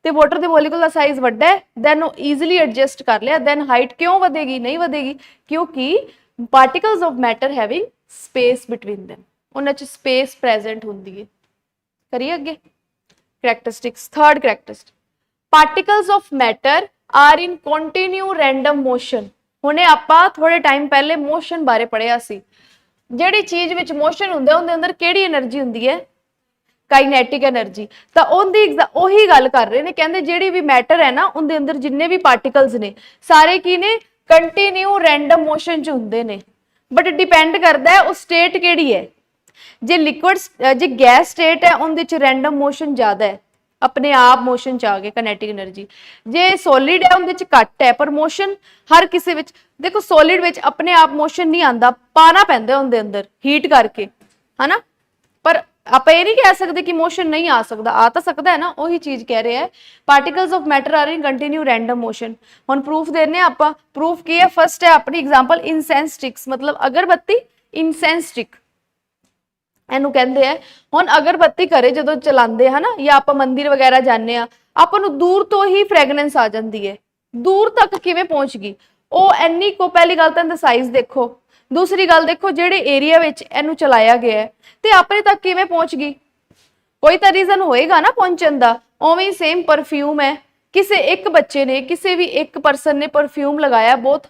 ਤੇ ਵਾਟਰ ਦੇ ਮੋਲੀਕੂਲ ਦਾ ਸਾਈਜ਼ ਵੱਡਾ ਹੈ, ਦੈਨ ਉਹ ਈਜ਼ੀਲੀ ਐਡਜਸਟ ਕਰ ਲਿਆ, ਦੈਨ ਹਾਈਟ ਕਿਉਂ ਵਧੇਗੀ? ਨਹੀਂ ਵਧੇਗੀ, ਕਿਉਂਕਿ particles of matter having space between them, ਉਹਨਾਂ 'ਚ ਸਪੇਸ ਪ੍ਰੈਜ਼ੈਂਟ ਹੁੰਦੀ ਹੈ। ਕਰੀਏ ਅੱਗੇ characteristics. Third characteristic, particles of matter are in continue random motion. ਹੁਣੇ ਆਪਾਂ ਥੋੜੇ ਟਾਈਮ ਪਹਿਲੇ ਮੋਸ਼ਨ ਬਾਰੇ ਪੜ੍ਹਿਆ ਸੀ। ਜਿਹੜੀ ਚੀਜ਼ ਵਿੱਚ ਮੋਸ਼ਨ ਹੁੰਦਾ ਉਹਦੇ ਅੰਦਰ ਕਿਹੜੀ એનર્ਜੀ ਹੁੰਦੀ ਹੈ? Kinetic energy. ਤਾਂ ਉਹੀ ਗੱਲ ਕਰ ਰਹੇ ਨੇ, ਕਹਿੰਦੇ ਜਿਹੜੀ ਵੀ ਮੈਟਰ ਹੈ ਨਾ ਉਹਦੇ ਅੰਦਰ ਜਿੰਨੇ ਵੀ ਪਾਰਟੀਕਲਸ ਨੇ ਸਾਰੇ ਕੀ ਨੇ? ਕੰਟੀਨਿਊ ਰੈਂਡਮ ਮੋਸ਼ਨ 'ਚ ਹੁੰਦੇ ਨੇ। ਬਟ ਡਿਪੈਂਡ ਕਰਦਾ ਹੈ ਉਹ ਸਟੇਟ ਕਿਹੜੀ ਹੈ। ਜੇ ਲਿਕੁਇਡ, ਜੇ ਗੈਸ ਸਟੇਟ ਹੈ ਉਹਦੇ 'ਚ ਰੈਂਡਮ ਮੋਸ਼ਨ ਜ਼ਿਆਦਾ ਹੈ, ਆਪਣੇ ਆਪ ਮੋਸ਼ਨ 'ਚ ਆ ਗਏ ਕਾਈਨੈਟਿਕ એનર્ਜੀ। ਜੇ ਸੋਲਿਡ ਹੈ ਉਹਦੇ 'ਚ ਘੱਟ ਹੈ ਪਰ ਮੋਸ਼ਨ ਹਰ ਕਿਸੇ ਵਿੱਚ, ਦੇਖੋ ਸੋਲਿਡ ਵਿੱਚ ਆਪਣੇ ਆਪ ਮੋਸ਼ਨ ਨਹੀਂ ਆਂਦਾ, ਪਾਣਾ ਪੈਂਦਾ ਉਹਦੇ ਅੰਦਰ ਹੀਟ ਕਰਕੇ, ਹਨਾ। ਪਰ ਆਪਾਂ ਇਹ ਨਹੀਂ ਕਹਿ ਸਕਦੇ ਕਿ ਮੋਸ਼ਨ ਨਹੀਂ ਆ ਸਕਦਾ, ਆ ਤਾਂ ਸਕਦਾ ਹੈ ਨਾ। ਉਹੀ ਚੀਜ਼ ਕਹਿ ਰਹੇ ਹੈ, particles of matter are in continue random motion. ਹੁਣ ਪ੍ਰੂਫ ਦੇਣੇ ਆਪਾਂ। ਪ੍ਰੂਫ ਕੀ ਹੈ? ਫਸਟ ਹੈ ਆਪਣੀ ਐਗਜ਼ਾਮਪਲ ਇਨਸੈਂਸ ਸਟਿਕਸ, ਮਤਲਬ ਅਗਰਬੱਤੀ। ਇਨਸੈਂਸ ਸਟਿਕ ਇਹਨੂੰ ਕਹਿੰਦੇ ਆ। ਹੁਣ ਅਗਰਬੱਤੀ ਘਰੇ ਜਦੋਂ ਚਲਾਉਂਦੇ ਹਨਾ, ਜਾਂ ਆਪਾਂ ਮੰਦਿਰ ਵਗੈਰਾ ਜਾਂਦੇ ਆ, ਆਪਾਂ ਨੂੰ ਦੂਰ ਤੋਂ ਹੀ ਫ੍ਰੈਗਨੈਂਸ ਆ ਜਾਂਦੀ ਹੈ। ਦੂਰ ਤੱਕ ਕਿਵੇਂ ਪਹੁੰਚ ਗਈ? ਉਹ ਇੰਨੀ ਕੋ, ਪਹਿਲੀ ਗੱਲ ਤਾਂ ਇਹਦਾ ਸਾਈਜ਼ ਦੇਖੋ, ਦੂਸਰੀ ਗੱਲ ਦੇਖੋ ਜਿਹੜੇ ਏਰੀਆ ਵਿੱਚ ਇਹਨੂੰ ਚਲਾਇਆ ਗਿਆ ਹੈ ਤੇ ਆਪਣੇ ਤੱਕ ਕਿਵੇਂ ਪਹੁੰਚ ਗਈ? ਕੋਈ ਤਾਂ ਰੀਜ਼ਨ ਹੋਏਗਾ ਨਾ ਪਹੁੰਚਣ ਦਾ। ਉਵੇਂ ਹੀ ਸੇਮ ਪਰਫਿਊਮ ਹੈ, ਕਿਸੇ ਇੱਕ ਬੱਚੇ ਨੇ, ਕਿਸੇ ਵੀ ਇੱਕ ਪਰਸਨ ਨੇ ਪਰਫਿਊਮ ਲਗਾਇਆ, ਬਹੁਤ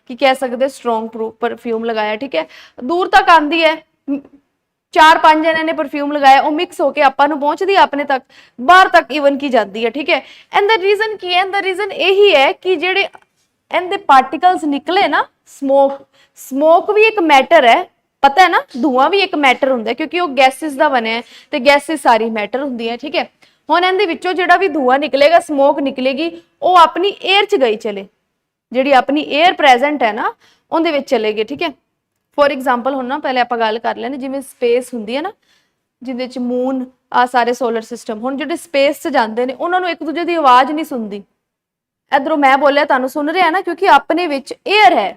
ਕੀ ਕਹਿ ਸਕਦੇ ਸਟਰੋਂਗ ਪਰਫਿਊਮ ਲਗਾਇਆ, ਠੀਕ ਹੈ, ਦੂਰ ਤੱਕ ਆਂਦੀ ਹੈ। 4-5 ਜਣਿਆਂ ਨੇ ਪਰਫਿਊਮ ਲਗਾਇਆ, ਉਹ ਮਿਕਸ ਹੋ ਕੇ ਆਪਾਂ ਨੂੰ ਪਹੁੰਚਦੀ ਹੈ ਆਪਣੇ ਤੱਕ, ਬਾਹਰ ਤੱਕ ਇਵਨ ਕੀ ਜਾਂਦੀ ਹੈ, ਠੀਕ ਹੈ। ਇਹਦਾ ਰੀਜ਼ਨ ਕੀ ਹੈ? ਇਹਦਾ ਰੀਜ਼ਨ ਇਹੀ ਹੈ ਕਿ ਜਿਹੜੇ ਇਹਦੇ ਪਾਰਟੀਕਲਸ ਨਿਕਲੇ ਨਾ, ਸਮੋਕ ਵੀ ਇੱਕ ਮੈਟਰ ਹੈ, ਪਤਾ ਹੈ ਨਾ। ਧੂਆਂ ਵੀ ਇੱਕ ਮੈਟਰ ਹੁੰਦਾ ਕਿਉਂਕਿ ਉਹ ਗੈਸਿਸ ਦਾ ਬਣਿਆ ਹੈ ਤੇ ਗੈਸਿਸ ਸਾਰੀ ਮੈਟਰ ਹੁੰਦੀ ਹੈ, ਠੀਕ ਹੈ। ਹੁਣ ਇਹਦੇ ਵਿੱਚੋਂ ਜਿਹੜਾ ਵੀ ਧੂਆਂ ਨਿਕਲੇਗਾ, ਸਮੋਕ ਨਿਕਲੇਗੀ, ਉਹ ਆਪਣੀ 에ਅਰ 'ਚ ਗਈ ਚਲੇ, ਜਿਹੜੀ ਆਪਣੀ 에ਅਰ ਪ੍ਰੈਜ਼ੈਂਟ ਹੈ ਨਾ ਉਹਦੇ ਵਿੱਚ ਚਲੇ ਗਏ, ਠੀਕ ਹੈ। ਫੋਰ ਐਗਜ਼ਾਮਪਲ ਹੁਣ ਨਾ ਪਹਿਲੇ ਆਪਾਂ ਗੱਲ ਕਰ ਲੈਣੇ, ਜਿਵੇਂ ਸਪੇਸ ਹੁੰਦੀ ਹੈ ਨਾ ਜਿਹਦੇ 'ਚ ਮੂਨ, ਆ ਸਾਰੇ ਸੋਲਰ ਸਿਸਟਮ, ਹੁਣ ਜਿਹੜੇ ਸਪੇਸ 'ਚ ਜਾਂਦੇ ਨੇ ਉਹਨਾਂ ਨੂੰ ਇੱਕ ਦੂਜੇ ਦੀ ਆਵਾਜ਼ ਨਹੀਂ ਸੁਣਦੀ। ਇਧਰੋਂ ਮੈਂ ਬੋਲਿਆ ਤੁਹਾਨੂੰ ਸੁਣ ਰਿਹਾ ਨਾ, ਕਿਉਂਕਿ ਆਪਣੇ ਵਿੱਚ 에ਅਰ ਹੈ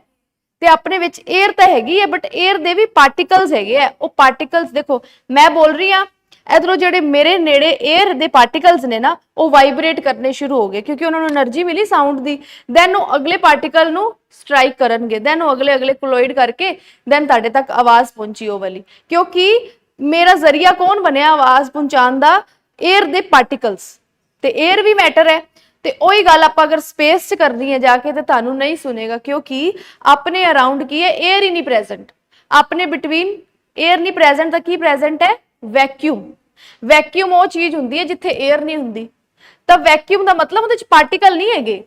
ਤੇ ਆਪਣੇ ਵਿੱਚ 에ਅਰ ਤਾਂ ਹੈਗੀ ਹੈ, ਬਟ 에ਅਰ ਦੇ ਵੀ ਪਾਰਟੀਕਲਸ ਹੈਗੇ ਆ। ਉਹ ਪਾਰਟੀਕਲਸ ਦੇਖੋ, ਮੈਂ ਬੋਲ ਰਹੀ ਹਾਂ, ਇਧਰੋਂ ਜਿਹੜੇ ਮੇਰੇ ਨੇੜੇ 에ਅਰ ਦੇ ਪਾਰਟੀਕਲਸ ਨੇ ਨਾ ਉਹ ਵਾਈਬ੍ਰੇਟ ਕਰਨੇ ਸ਼ੁਰੂ ਹੋ ਗਏ ਕਿਉਂਕਿ ਉਹਨਾਂ ਨੂੰ એનર્ਜੀ ਮਿਲੀ ਸਾਊਂਡ ਦੀ। ਦੈਨ ਉਹ ਅਗਲੇ ਪਾਰਟੀਕਲ ਨੂੰ ਸਟ੍ਰਾਈਕ ਕਰਨਗੇ, ਦੈਨ ਉਹ ਅਗਲੇ ਕੋਲੋਇਡ ਕਰਕੇ ਦੈਨ ਤੁਹਾਡੇ ਤੱਕ ਆਵਾਜ਼ ਪਹੁੰਚੀ ਉਹ ਵਾਲੀ। ਕਿਉਂਕਿ ਮੇਰਾ ਜ਼ਰੀਆ ਕੌਣ ਬਣਿਆ ਆਵਾਜ਼ ਪਹੁੰਚਾਉਣ ਦਾ? 에ਅਰ ਦੇ ਪਾਰਟੀਕਲਸ। ਤੇ 에ਅਰ ਵੀ ਮੈਟਰ ਹੈ। ਤੇ ਉਹੀ ਗੱਲ ਆਪਾਂ ਅਗਰ ਸਪੇਸ 'ਚ ਕਰਨੀ ਹੈ ਜਾ ਕੇ ਤੇ ਤੁਹਾਨੂੰ ਨਹੀਂ ਸੁਨੇਗਾ, ਕਿਉਂਕਿ ਆਪਣੇ ਅਰਾਊਂਡ ਕੀ ਹੈ? 에ਅਰ ਹੀ ਨਹੀਂ ਪ੍ਰੈਜ਼ੈਂਟ। ਆਪਣੇ ਬਿਟਵੀਨ 에ਅਰ ਨਹੀਂ ਪ੍ਰੈਜ਼ੈਂਟ ਤਾਂ ਕੀ ਪ੍ਰੈਜ਼ੈਂਟ ਹੈ? ਵੈਕਿਊਮ। ਵੈਕਿਊਮ ਉਹ ਚੀਜ਼ ਹੁੰਦੀ ਹੈ ਜਿੱਥੇ 에ਅਰ ਨਹੀਂ ਹੁੰਦੀ। ਤਾਂ ਵੈਕਿਊਮ ਦਾ ਮਤਲਬ ਉਹਦੇ 'ਚ ਪਾਰਟੀਕਲ ਨਹੀਂ ਹੈਗੇ,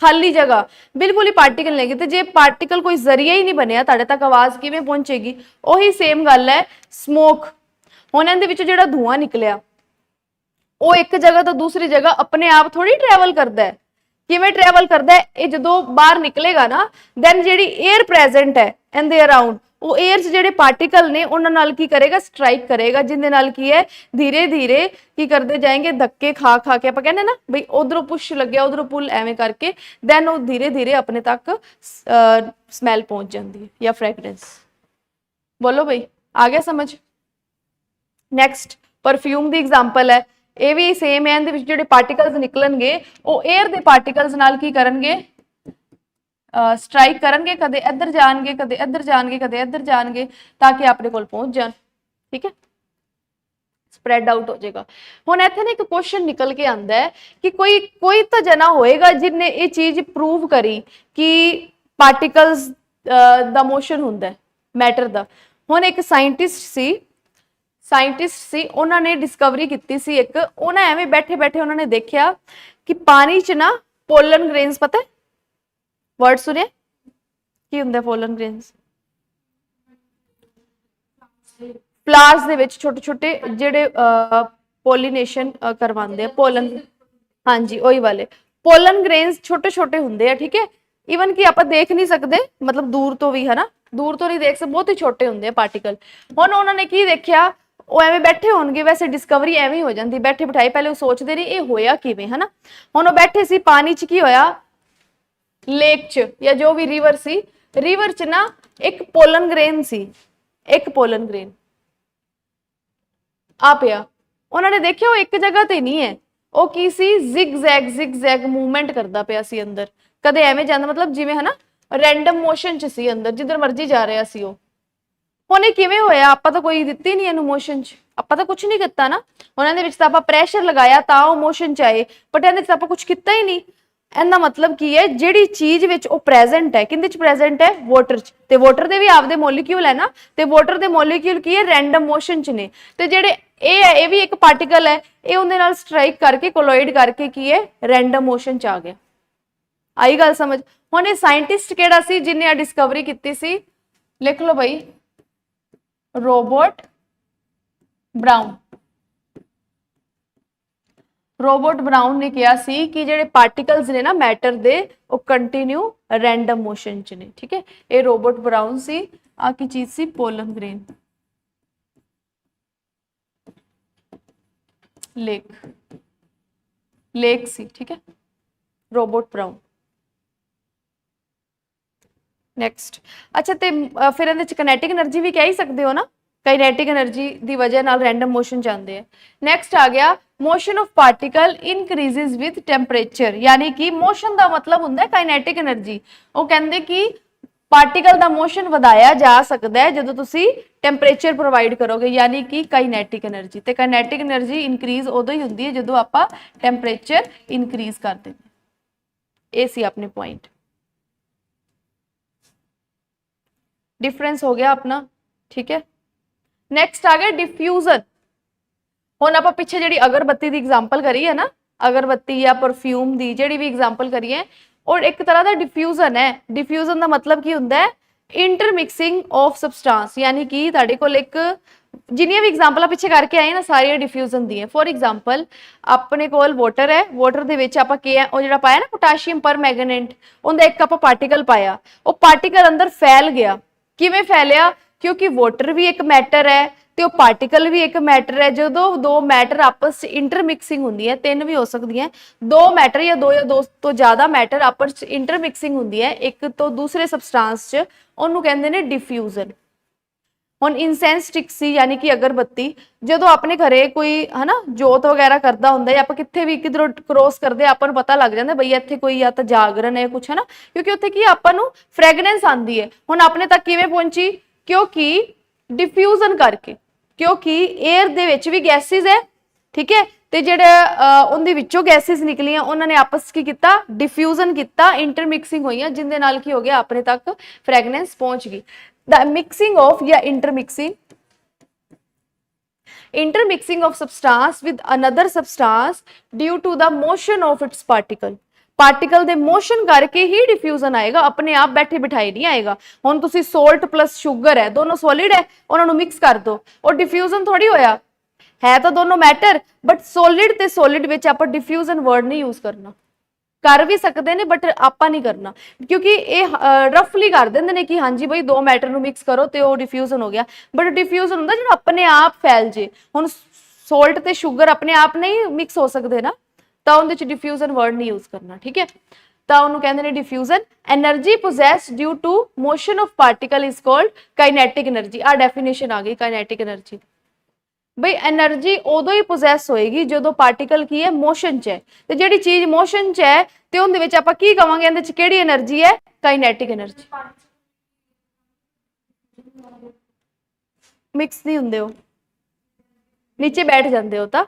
ਖਾਲੀ ਜਗ੍ਹਾ, ਬਿਲਕੁਲ ਹੀ ਪਾਰਟੀਕਲ ਨਹੀਂ ਹੈਗੇ। ਤੇ ਜੇ ਪਾਰਟੀਕਲ ਕੋਈ ਜ਼ਰੀਆ ਹੀ ਨਹੀਂ ਬਣਿਆ, ਤੁਹਾਡੇ ਤੱਕ ਆਵਾਜ਼ ਕਿਵੇਂ ਪਹੁੰਚੇਗੀ? ਉਹੀ ਸੇਮ ਗੱਲ ਹੈ ਸਮੋਕ। ਹੁਣ ਇਹਦੇ ਵਿੱਚ ਜਿਹੜਾ ਧੂਆਂ ਨਿਕਲਿਆ ਉਹ ਇੱਕ ਜਗ੍ਹਾ ਤੋਂ ਦੂਸਰੀ ਜਗ੍ਹਾ ਆਪਣੇ ਆਪ ਥੋੜੀ ਟਰੈਵਲ ਕਰਦਾ ਹੈ। ਕਿਵੇਂ ਟਰੈਵਲ ਕਰਦਾ ਹੈ? ਇਹ ਜਦੋਂ ਬਾਹਰ ਨਿਕਲੇਗਾ ਨਾ, ਦੈਨ ਜਿਹੜੀ 에ਅਰ ਪ੍ਰੈਜ਼ੈਂਟ ਹੈ ਇਹਦੇ ਅਰਾਊਂਡ, ਉਹ 에ਅਰ 'ਚ ਜਿਹੜੇ ਪਾਰਟੀਕਲ ਨੇ ਉਹਨਾਂ ਨਾਲ ਕੀ ਕਰੇਗਾ? ਸਟ੍ਰਾਈਕ ਕਰੇਗਾ, ਜਿੰਦੇ ਨਾਲ ਕੀ ਹੈ? ਧੀਰੇ ਧੀਰੇ ਕੀ ਕਰਦੇ ਜਾਏंगे? ਧੱਕੇ ਖਾ ਖਾ ਕੇ, ਆਪਾਂ ਕਹਿੰਦੇ ਨਾ ਬਈ ਉਧਰੋਂ ਪੁਸ਼ ਲੱਗਿਆ ਉਧਰੋਂ ਪੁੱਲ, ਐਵੇਂ ਕਰਕੇ ਦੈਨ ਉਹ ਧੀਰੇ ਧੀਰੇ ਆਪਣੇ ਤੱਕ ਸਮੈਲ ਪਹੁੰਚ ਜਾਂਦੀ ਹੈ ਜਾਂ ਫ੍ਰੈਗਰੈਂਸ। ਬੋਲੋ ਬਈ, ਆ ਗਿਆ ਸਮਝ? ਨੈਕਸਟ ਪਰਫਿਊਮ ਦੀ ਐਗਜ਼ਾਮਪਲ ਹੈ, ਇਹ ਵੀ ਸੇਮ ਹੈ। ਇਹਦੇ ਵਿੱਚ ਜਿਹੜੇ ਪਾਰਟੀਕਲਸ ਨਿਕਲਣਗੇ ਉਹ 에ਅਰ ਦੇ ਪਾਰਟੀਕਲਸ ਨਾਲ ਕੀ ਕਰਨਗੇ? ਸਟ੍ਰਾਈਕ ਕਰਨਗੇ, ਕਦੇ ਇੱਧਰ ਜਾਣਗੇ, ਕਦੇ ਇੱਧਰ ਜਾਣਗੇ, ਕਦੇ ਇੱਧਰ ਜਾਣਗੇ, ਤਾਂ ਕਿ ਆਪਣੇ ਕੋਲ ਪਹੁੰਚ ਜਾਣ, ਠੀਕ ਹੈ, ਸਪਰੈਡ ਆਊਟ ਹੋ ਜਾਏਗਾ। ਹੁਣ ਇੱਥੇ ਨਾ ਇੱਕ ਕੁਐਸਚਨ ਨਿਕਲ ਕੇ ਆਂਦਾ ਹੈ ਕਿ ਕੋਈ ਤਾਂ ਜਣਾ ਹੋਏਗਾ ਜਿਹਨੇ ਇਹ ਚੀਜ਼ ਪ੍ਰੂਵ ਕਰੀ ਕਿ ਪਾਰਟੀਕਲਸ ਦਾ ਮੋਸ਼ਨ ਹੁੰਦਾ ਮੈਟਰ ਦਾ। ਹੁਣ ਇੱਕ ਸਾਇੰਟਿਸਟ ਸੀ ਉਹਨਾਂ ਨੇ ਡਿਸਕਵਰੀ ਕੀਤੀ ਸੀ ਇੱਕ, ਉਹਨਾਂ ਐਵੇਂ ਬੈਠੇ ਬੈਠੇ ਉਹਨਾਂ ਨੇ ਦੇਖਿਆ ਕਿ ਪਾਣੀ 'ਚ ਨਾ ਪੋਲਨ ਗ੍ਰੇਨਸ, ਪਤਾ ਵਰਡ ਸੁਣਿਆ ਕੀ ਹੁੰਦਾ ਪੋਲਨ ਗ੍ਰੇਨਸ? ਫਲਾਵਰਸ ਦੇ ਵਿੱਚ ਛੋਟੇ ਛੋਟੇ ਜਿਹੜੇ ਪੋਲੀਨੇਸ਼ਨ ਕਰਵਾਉਂਦੇ ਆ, ਪੋਲਨ, ਹਾਂਜੀ ਉਹੀ ਵਾਲੇ ਪੋਲਨ ਗ੍ਰੇਨਸ ਛੋਟੇ ਛੋਟੇ ਹੁੰਦੇ ਆ, ਠੀਕ ਹੈ। ਈਵਨ ਕਿ ਆਪਾਂ ਦੇਖ ਨਹੀਂ ਸਕਦੇ, ਮਤਲਬ ਦੂਰ ਤੋਂ ਵੀ, ਹੈ ਨਾ, ਦੂਰ ਤੋਂ ਨਹੀਂ ਦੇਖ ਸਕਦੇ, ਬਹੁਤ ਹੀ ਛੋਟੇ ਹੁੰਦੇ ਆ ਪਾਰਟੀਕਲ। ਹੁਣ ਉਹਨਾਂ ਨੇ ਕੀ ਦੇਖਿਆ, ਉਹ ਐਵੇਂ ਬੈਠੇ ਹੋਣਗੇ, ਵੈਸੇ ਡਿਸਕਵਰੀ ਐਵੇਂ ਹੋ ਜਾਂਦੀ ਬੈਠੇ ਬਿਠਾਈ, ਪਹਿਲੇ ਉਹ ਸੋਚਦੇ ਨਹੀਂ ਇਹ ਹੋਇਆ ਕਿਵੇਂ, ਹੈ ਨਾ। ਹੁਣ ਉਹ ਬੈਠੇ ਸੀ ਪਾਣੀ 'ਚ, ਕੀ ਹੋਇਆ, ਲੇਕ 'ਚ ਜਾਂ ਜੋ ਵੀ ਰਿਵਰ ਸੀ, ਰਿਵਰ 'ਚ ਨਾ ਇੱਕ ਪੋਲਨ ਗ੍ਰੇਨ ਸੀ, ਇੱਕ ਪੋਲਨ ਗ੍ਰੇਨ ਆ ਪਿਆ। ਉਹਨਾਂ ਨੇ ਦੇਖਿਆ ਉਹ ਇੱਕ ਜਗ੍ਹਾ ਤੇ ਨਹੀਂ ਹੈ, ਉਹ ਕੀ ਸੀ, ਜ਼ਿਗਜ਼ੈਗ ਮੂਵਮੈਂਟ ਕਰਦਾ ਪਿਆ ਸੀ ਅੰਦਰ, ਕਦੇ ਐਵੇਂ ਜਾਂਦਾ, ਮਤਲਬ ਜਿਵੇਂ, ਹੈ ਨਾ, ਰੈਂਡਮ ਮੋਸ਼ਨ 'ਚ ਸੀ ਅੰਦਰ, ਜਿੱਧਰ ਮਰਜ਼ੀ ਜਾ ਰਿਹਾ ਸੀ ਉਹ। ਹੁਣ ਇਹ ਕਿਵੇਂ ਹੋਇਆ, ਆਪਾਂ ਤਾਂ ਕੋਈ ਦਿੱਤੀ ਨਹੀਂ ਇਹਨੂੰ ਮੋਸ਼ਨ 'ਚ, ਆਪਾਂ ਤਾਂ ਕੁਝ ਨਹੀਂ ਕੀਤਾ ਨਾ। ਉਹਨਾਂ ਦੇ ਵਿੱਚ ਤਾਂ ਆਪਾਂ ਪ੍ਰੈਸ਼ਰ ਲਗਾਇਆ ਤਾਂ ਉਹ ਮੋਸ਼ਨ 'ਚ ਆਏ, ਬਟ ਇਹਦੇ 'ਚ ਤਾਂ ਆਪਾਂ ਕੁਝ ਕੀਤਾ ਹੀ ਨਹੀਂ। ਇਹਦਾ ਮਤਲਬ ਕੀ ਹੈ, ਜਿਹੜੀ ਚੀਜ਼ ਵਿੱਚ ਉਹ ਪ੍ਰੈਜ਼ੈਂਟ ਹੈ, ਕਿੰਦੇ 'ਚ ਪ੍ਰੈਜ਼ੈਂਟ ਹੈ, ਵਾਟਰ 'ਚ, ਤੇ ਵਾਟਰ ਦੇ ਵੀ ਆਪਦੇ ਮੋਲੀਕਿਊਲ ਹੈ ਨਾ, ਤੇ ਵਾਟਰ ਦੇ ਮੋਲੀਕਿਊਲ ਕੀ ਹੈ, ਰੈਂਡਮ ਮੋਸ਼ਨ 'ਚ ਨੇ, ਤੇ ਜਿਹੜੇ ਇਹ ਹੈ, ਇਹ ਵੀ ਇੱਕ ਪਾਰਟੀਕਲ ਹੈ, ਇਹ ਉਹਦੇ ਨਾਲ ਸਟ੍ਰਾਈਕ ਕਰਕੇ, ਕੋਲੋਇਡ ਕਰਕੇ ਕੀ ਹੈ, ਰੈਂਡਮ ਮੋਸ਼ਨ 'ਚ ਆ ਗਿਆ। ਆਈ ਗੱਲ ਸਮਝ? ਹੁਣ ਇਹ ਸਾਇੰਟਿਸਟ ਕਿਹੜਾ ਸੀ ਜਿਹਨੇ ਆ ਡਿਸਕਵਰੀ ਕੀਤੀ ਸੀ? ਲਿਖ ਲਓ ਭਾਈ, ਰੋਬਰਟ ਬਰਾਊਨ। ਰੋਬਰਟ ਬਰਾਊਨ ਨੇ ਕਿਹਾ ਸੀ ਕਿ ਜਿਹੜੇ ਪਾਰਟੀਕਲਸ ਨੇ ਨਾ ਮੈਟਰ ਦੇ, ਉਹ ਕੰਟੀਨਿਊ ਰੈਂਡਮ ਮੋਸ਼ਨ 'ਚ ਨੇ, ਠੀਕ ਹੈ। ਇਹ ਰੋਬਰਟ ਬਰਾਊਨ ਸੀ। ਆ ਕੀ ਚੀਜ਼ ਸੀ? ਪੋਲਨ ਗ੍ਰੇਨ, ਲੇਕ ਸੀ, ਠੀਕ ਹੈ, ਰੋਬਰਟ ਬਰਾਊਨ। ਨੈਕਸਟ, ਅੱਛਾ, ਤੇ ਫਿਰ ਇਹਦੇ ਚ ਕਾਈਨੈਟਿਕ એનર્ਜੀ ਵੀ ਕਹਿ ਹੀ ਸਕਦੇ ਹੋ ਨਾ, ਕਾਈਨੈਟਿਕ એનર્ਜੀ ਦੀ ਵਜ੍ਹਾ ਨਾਲ ਰੈਂਡਮ ਮੋਸ਼ਨ ਜਾਂਦੇ ਆ। ਨੈਕਸਟ ਆ ਗਿਆ motion of particle increases with temperature, ਯਾਨੀ ਕਿ ਮੋਸ਼ਨ ਦਾ ਮਤਲਬ ਹੁੰਦਾ ਕਾਈਨੈਟਿਕ એનર્ਜੀ। ਉਹ ਕਹਿੰਦੇ ਕਿ ਪਾਰਟੀਕਲ ਦਾ ਮੋਸ਼ਨ ਵਧਾਇਆ ਜਾ ਸਕਦਾ ਹੈ ਜਦੋਂ ਤੁਸੀਂ ਟੈਂਪਰੇਚਰ ਪ੍ਰੋਵਾਈਡ ਕਰੋਗੇ, ਯਾਨੀ ਕਿ ਕਾਈਨੈਟਿਕ એનર્ਜੀ। ਤੇ ਕਾਈਨੈਟਿਕ એનર્ਜੀ ਇਨਕਰੀਜ਼ ਉਦੋਂ ਹੀ ਹੁੰਦੀ ਹੈ ਜਦੋਂ ਆਪਾਂ ਟੈਂਪਰੇਚਰ ਇਨਕਰੀਜ਼ ਕਰ ਦਿੰਦੇ। ਇਹ ਸੀ ਆਪਣੇ ਪੁਆਇੰਟ। डिफरेंस हो गया अपना, ठीक है। नैक्सट आ गया डिफ्यूजन। हुण आपां पिछे जिहड़ी अगरबत्ती दी एग्जाम्पल करी है ना, अगरबत्ती या परफ्यूम दी जिहड़ी भी एग्जाम्पल करी है, और एक तरह का डिफ्यूजन है। डिफ्यूजन का मतलब की हुंदा है, इंटरमिक्सिंग ऑफ सबसटेंस, यानी कि तुहाडे कोल एक जिन्नियां भी एग्जाम्पल पिछे करके आए ना सारियां डिफ्यूजन दी है। फॉर एग्जाम्पल अपने कोल वाटर है, वाटर दे विच आपां की है वो जिहड़ा पाया ना पोटाशियम परमैंगनेट, उहदा एक आपां पार्टिकल पाया, वो पार्टिकल अंदर फैल गया। किवें फैलिया? क्योंकि वाटर भी एक मैटर है ते पार्टिकल भी एक मैटर है। जो दो मैटर आपस इंटरमिक्सिंग होंदी है, तीन भी हो सकती है, दो मैटर या दो तो ज्यादा मैटर आपस इंटरमिक्सिंग होंदी है एक तो दूसरे सबसटेंस च, उन्होंने कहते हैं डिफ्यूजन। हुण इंसेंस स्टिक सी, यानी कि अगरबत्ती, जो अपने घरे कोई है ना जोत वगैरह करता होंगे, आप कितने भी किधरों क्रॉस करते अपन पता लग जाता बई इत्थे कोई या तो जागरण है कुछ, है ना, क्योंकि उत्थे की आपां नूं फ्रैगनेंस आती है। हुण अपने तक किवें पहुंची? क्योंकि डिफ्यूजन करके, क्योंकि एयर दे विच भी गैसिज है, ठीक है, ते जिहड़े उहदे विचों गैसिज निकलियां उन्होंने आपस की कीता, डिफ्यूजन कीता, इंटरमिक्सिंग होईयां, जिहदे नाल की हो गया अपने तक फ्रैगनेंस पहुंच गई। The mixing of या intermixing of substance with another substance due to the motion of its particle। Particle they motion करके ही डिफ्यूजन आएगा, अपने आप बैठे बिठाए नहीं आएगा। हुण तुसी सोल्ट प्लस शुगर है, दोनों सॉलिड है, उन्होंने मिक्स कर दो, और डिफ्यूजन थोड़ी होया है, तो दोनों मैटर, बट सॉलिड ते सॉलिड विच आपां डिफ्यूजन वर्ड नहीं यूज करना। कर भी सकते हैं बट आपा नहीं करना, क्योंकि ये रफली कर देंगे ने कि हाँ जी बई दो मैटर नूं मिक्स करो तो वो डिफ्यूजन हो गया, बट डिफ्यूजन होंदा जो अपने आप फैल जे। हुण सोल्ट ते शुगर अपने आप नहीं मिक्स हो सकते ना, तो उहदे च डिफ्यूजन वर्ड नहीं यूज करना, ठीक है। तो उन्होंने कहते हैं diffusion. Energy possess due to motion of particle is called kinetic energy. आ डेफिनेशन आ गई काइनेटिक एनर्जी। बई एनर्जी उदों ही पोजैस होएगी जो पार्टिकल की है मोशन च है, तो जिहड़ी चीज मोशन च है तो उहदे विच आपां की कहांगे, इहदे च किहड़ी एनर्जी है? Kinetic energy. मिक्स नहीं हुंदे, हो नीचे बैठ जाते हो तो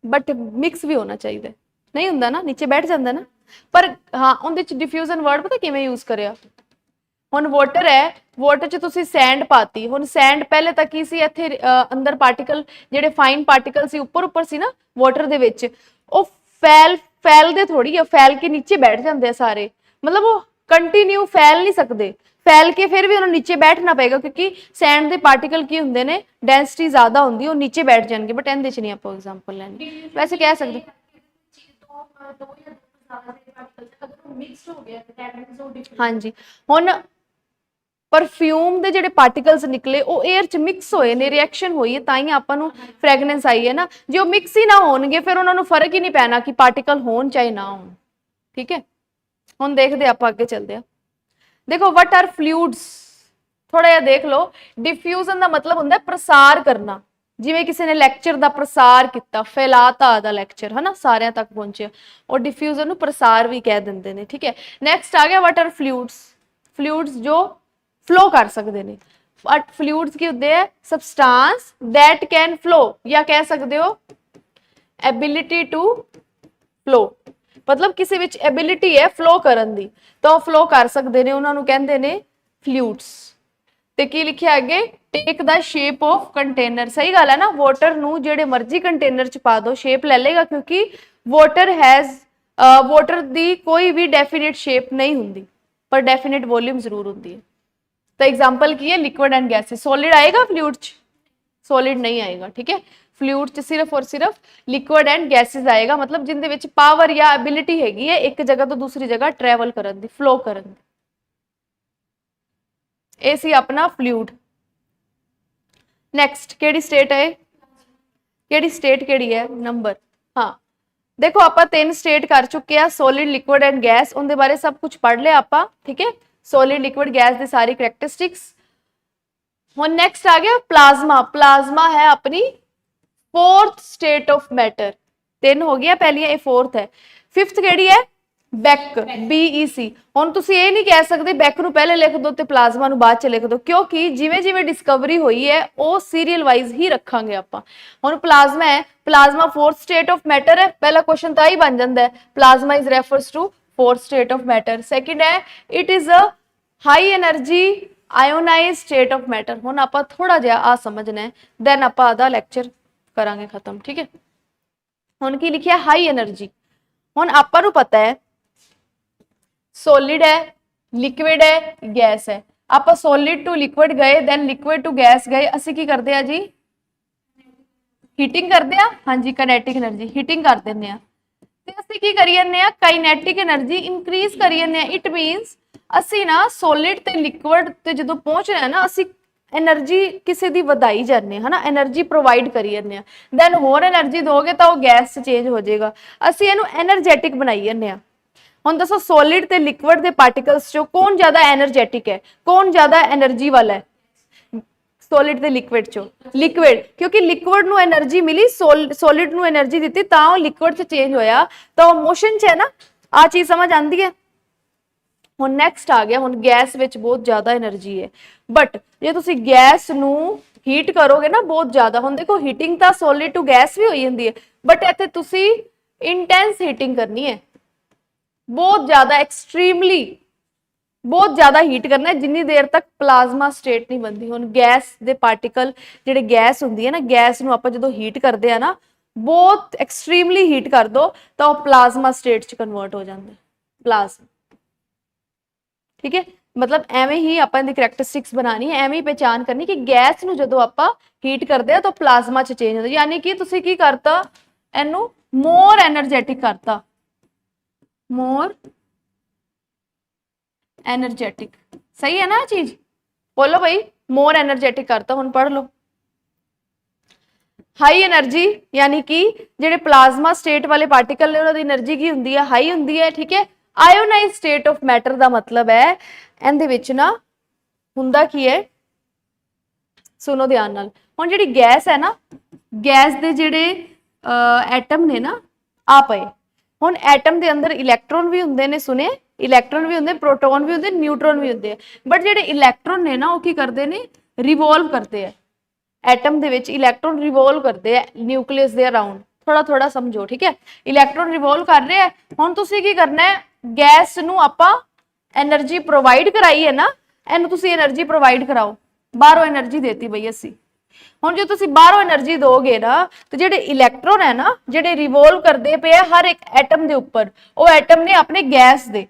बट मिक्स भी होना चाहिए, नहीं हुंदा ना, नीचे बैठ जाता ना। पर हाँ उहदे च डिफ्यूजन वर्ड पता किवें यूज करिया, हुण वाटर है, वाटर च तुसी सैंड पाती, हुण सैंड पहले तक की सी इत्थे अंदर पार्टिकल जिहड़े फाइन पार्टिकल सी उपर सी ना वाटर दे विच, ਉਹ फैलदे थोड़ी है, फैल के नीचे बैठ जाते हैं सारे, मतलब वो कंटिन्यू फैल नहीं सकते, फैल के फिर भी उन्होंने नीचे बैठना पेगा क्योंकि सैंड के पार्टिकल की होंगे ने डेंसिटी ज्यादा होंगी, वो नीचे बैठ जाएंगे। बट इहदे च नहीं आप एग्जांपल लैनी, वैसे कह सकते हाँ जी। हुण परफ्यूम के जिहड़े पार्टिकल्स निकले वो एयर च मिक्स होए ने, रिएक्शन हुई है ताई आपां नूं फ्रैगनेंस आई है ना, जे वो मिक्स ही ना होणगे फिर उन्हां नूं फर्क ही नहीं पैना कि पार्टिकल होण चाहे ना होण। ठीक है, हुण देखदे आपां अगे चलदे आ। देखो वट आर फ्लूइड्स, थोड़ा जिहा देख लो। डिफ्यूजन का मतलब हुंदा प्रसार करना, जिवें किसी ने लैक्चर का प्रसार किया, फैलाता आदा लैक्चर है ना, सारिਆਂ तक पहुंचे, और डिफ्यूजन नूं प्रसार भी कह दिंदे ने। ठीक है, नैक्सट आ गया वट आर फ्लूइड्स, फ्लूइड्स जो फ्लो कर सकते हैं। बट फ्लूइड्स की होते हैं सबस्टांस दैट कैन फ्लो, या कह सकते हो एबिलिटी टू फ्लो, मतलब किसी विच एबिलिटी है फ्लो करन दी, तो फ्लो कर सकते हैं, उन्होंने कहते हैं फ्लूइड्स। ते की लिखिया अगे, take the shape of container, सही गल है ना, वाटर नूं जिहड़े मर्जी कंटेनर च पा दो शेप ले लेगा, क्योंकि वाटर हैज वाटर दी कोई भी डेफिनेट शेप नहीं हुंदी, पर डेफिनेट वॉल्यूम जरूर हुंदी है। तो एग्जाम्पल की है लिक्विड एंड गैसेस, सॉलिड आएगा फ्लूइड च, सॉलिड नहीं आएगा। ठीक है, फ्लूइड च सिर्फ और सिर्फ लिक्विड एंड गैसेस आएगा, मतलब जिंदे विच पावर या एबिलिटी हैगी है एक जगह तो दूसरी जगह ट्रैवल करन दी, फ्लो करन दी। ये सी अपना फ्लूइड। नैक्सट केड़ी स्टेट है, केड़ी स्टेट केड़ी है नंबर, हाँ देखो आप 3 स्टेट कर चुके हैं, सॉलिड लिक्विड एंड गैस, उनके बारे सब कुछ पढ़ लिया आप। ठीक है, सॉलिड लिक्विड गैस की सारी करैक्टरिस्टिक्स। हुण नैक्सट आ गया प्लाज्मा, प्लाज्मा है अपनी 4th स्टेट ऑफ मैटर, 3 हो गया पहलियां, ये 4th है। 5th केड़ी है बैक, BEC। हुण तुसीं ये नहीं कह सकते बैक नूं पहले लिख दो ते प्लाज्मा नूं बाद च लिख दो, क्योंकि जिवें जिवें डिस्कवरी हुई है वो सीरियल वाइज ही रखांगे आपां। हुण प्लाज्मा है, plasma 4th state of matter है, पहला क्वेश्चन तां ही बन जांदा है, plasma is refers to 4th state of matter. Second है it is a high energy ionize state of matter. हुण आपां थोड़ा जिहा आ समझना है, दैन आपां आधा लैक्चर करांगे खत्म। ठीक है, हुण की लिखिया हाई एनर्जी। हुण आपां नूं पता है सॉलिड है, लिक्विड है, गैस है, आप सॉलिड टू लिक्विड गए, दैन लिक्विड टू गैस गए, असीं की करते हैं जी हीटिंग करते हैं, हाँ जी काइनेटिक एनर्जी हीटिंग कर देंगे आ, ते असीं की करी जांदे आ काइनेटिक एनर्जी इंक्रीज करी जांदे आ। इट मीनस असीं ना सॉलिड ते लिक्विड ते जदों पहुंच रहे ना असीं एनर्जी किसी दी वधाई जाने है ना, एनर्जी प्रोवाइड करी जाने, दैन होर एनर्जी दोगे तो गैस चेंज हो जाएगा, असीं इहनूं एनर्जैटिक बनाई जाने आ। हुण दसो सॉलिड ते लिक्विड दे पार्टिकल्स चो कौन ज्यादा एनर्जैटिक है, कौन ज्यादा एनर्जी वाला है, सॉलिड ते लिक्विड चो लिक्विड, क्योंकि लिक्विड नूं एनर्जी मिली, सॉलिड नूं एनर्जी दित्ती तां ओह लिक्विड च चेंज होया, तो मोशन च है ना, आ चीज समझ आंदी है। हुण नैक्सट आ गया, हुण गैस विच बहुत ज्यादा एनर्जी है, बट जे तुसीं गैस नूं हीट करोगे ना बहुत ज्यादा, हुण देखो हीटिंग तां सॉलिड टू गैस भी होई जांदी है, बट इत्थे तुसीं इंटेंस हीटिंग करनी है, बहुत ज्यादा एक्सट्रीमली बहुत ज्यादा हीट करना है, जिन्नी देर तक प्लाज्मा स्टेट नहीं बनती। हुण गैस दे पार्टिकल जिहड़े गैस हुंदी है ना, गैस नूं आपां जदों हीट करदे आ ना, बहुत एक्सट्रीमली हीट कर दो तो वह प्लाज्मा स्टेट च कन्वर्ट हो जाता है, प्लाज्मा। ठीक है, मतलब एवें ही आपां इहदी करैक्टरिस्टिक्स बनानी है, एवें ही पहचान करनी कि गैस नूं जदों आपां हीट करदे आ तो प्लाज्मा च चेंज होंदा, यानी कि तुसीं की करता इहनूं मोर एनर्जैटिक करता, मोर एनर्जेटिक। सही है ना चीज, बोलो भाई मोर एनर्जेटिक करता। हुण पढ़ लो हाई एनर्जी, यानी कि जेडे प्लाज्मा स्टेट वाले पार्टिकल ने उन्हां दी एनर्जी की हुंदी है हाई हुंदी है। ठीक है, आयोनाइज स्टेट ऑफ मैटर दा मतलब है इहदे विच ना हुंदा की है, सुनो ध्यान नाल। हुण जेडी गैस है ना, गैस दे जेडे एटम ने ना आ पए, हुण एटम दे अंदर इलैक्ट्रॉन भी हुंदे ने, सुने इलैक्ट्रॉन भी होंगे, प्रोटोन भी होंगे, न्यूट्रॉन भी होंगे, बट जेडे इलैक्ट्रॉन ने ना वो की करते हैं रिवॉल्व करते हैं, एटम दे विच इलैक्ट्रॉन रिवॉल्व करते हैं न्यूक्लियस दे अराउंड। थोड़ा थोड़ा समझो, ठीक है। इलैक्ट्रॉन रिवॉल्व कर रहे हैं, हुण तुसीं की करना है, गैस नूं आपां एनर्जी प्रोवाइड कराई है ना, इहनूं तुसीं एनर्जी प्रोवाइड कराओ, बाहरों एनर्जी देती बई असीं। हुण जो तुसीं बाहरों एनर्जी दोगे ना, तो जिहड़े इलैक्ट्रॉन है ना, जिहड़े रिवॉल्व करदे पे हर एक एटम दे उपर, वो एटम ने अपने गैस दे,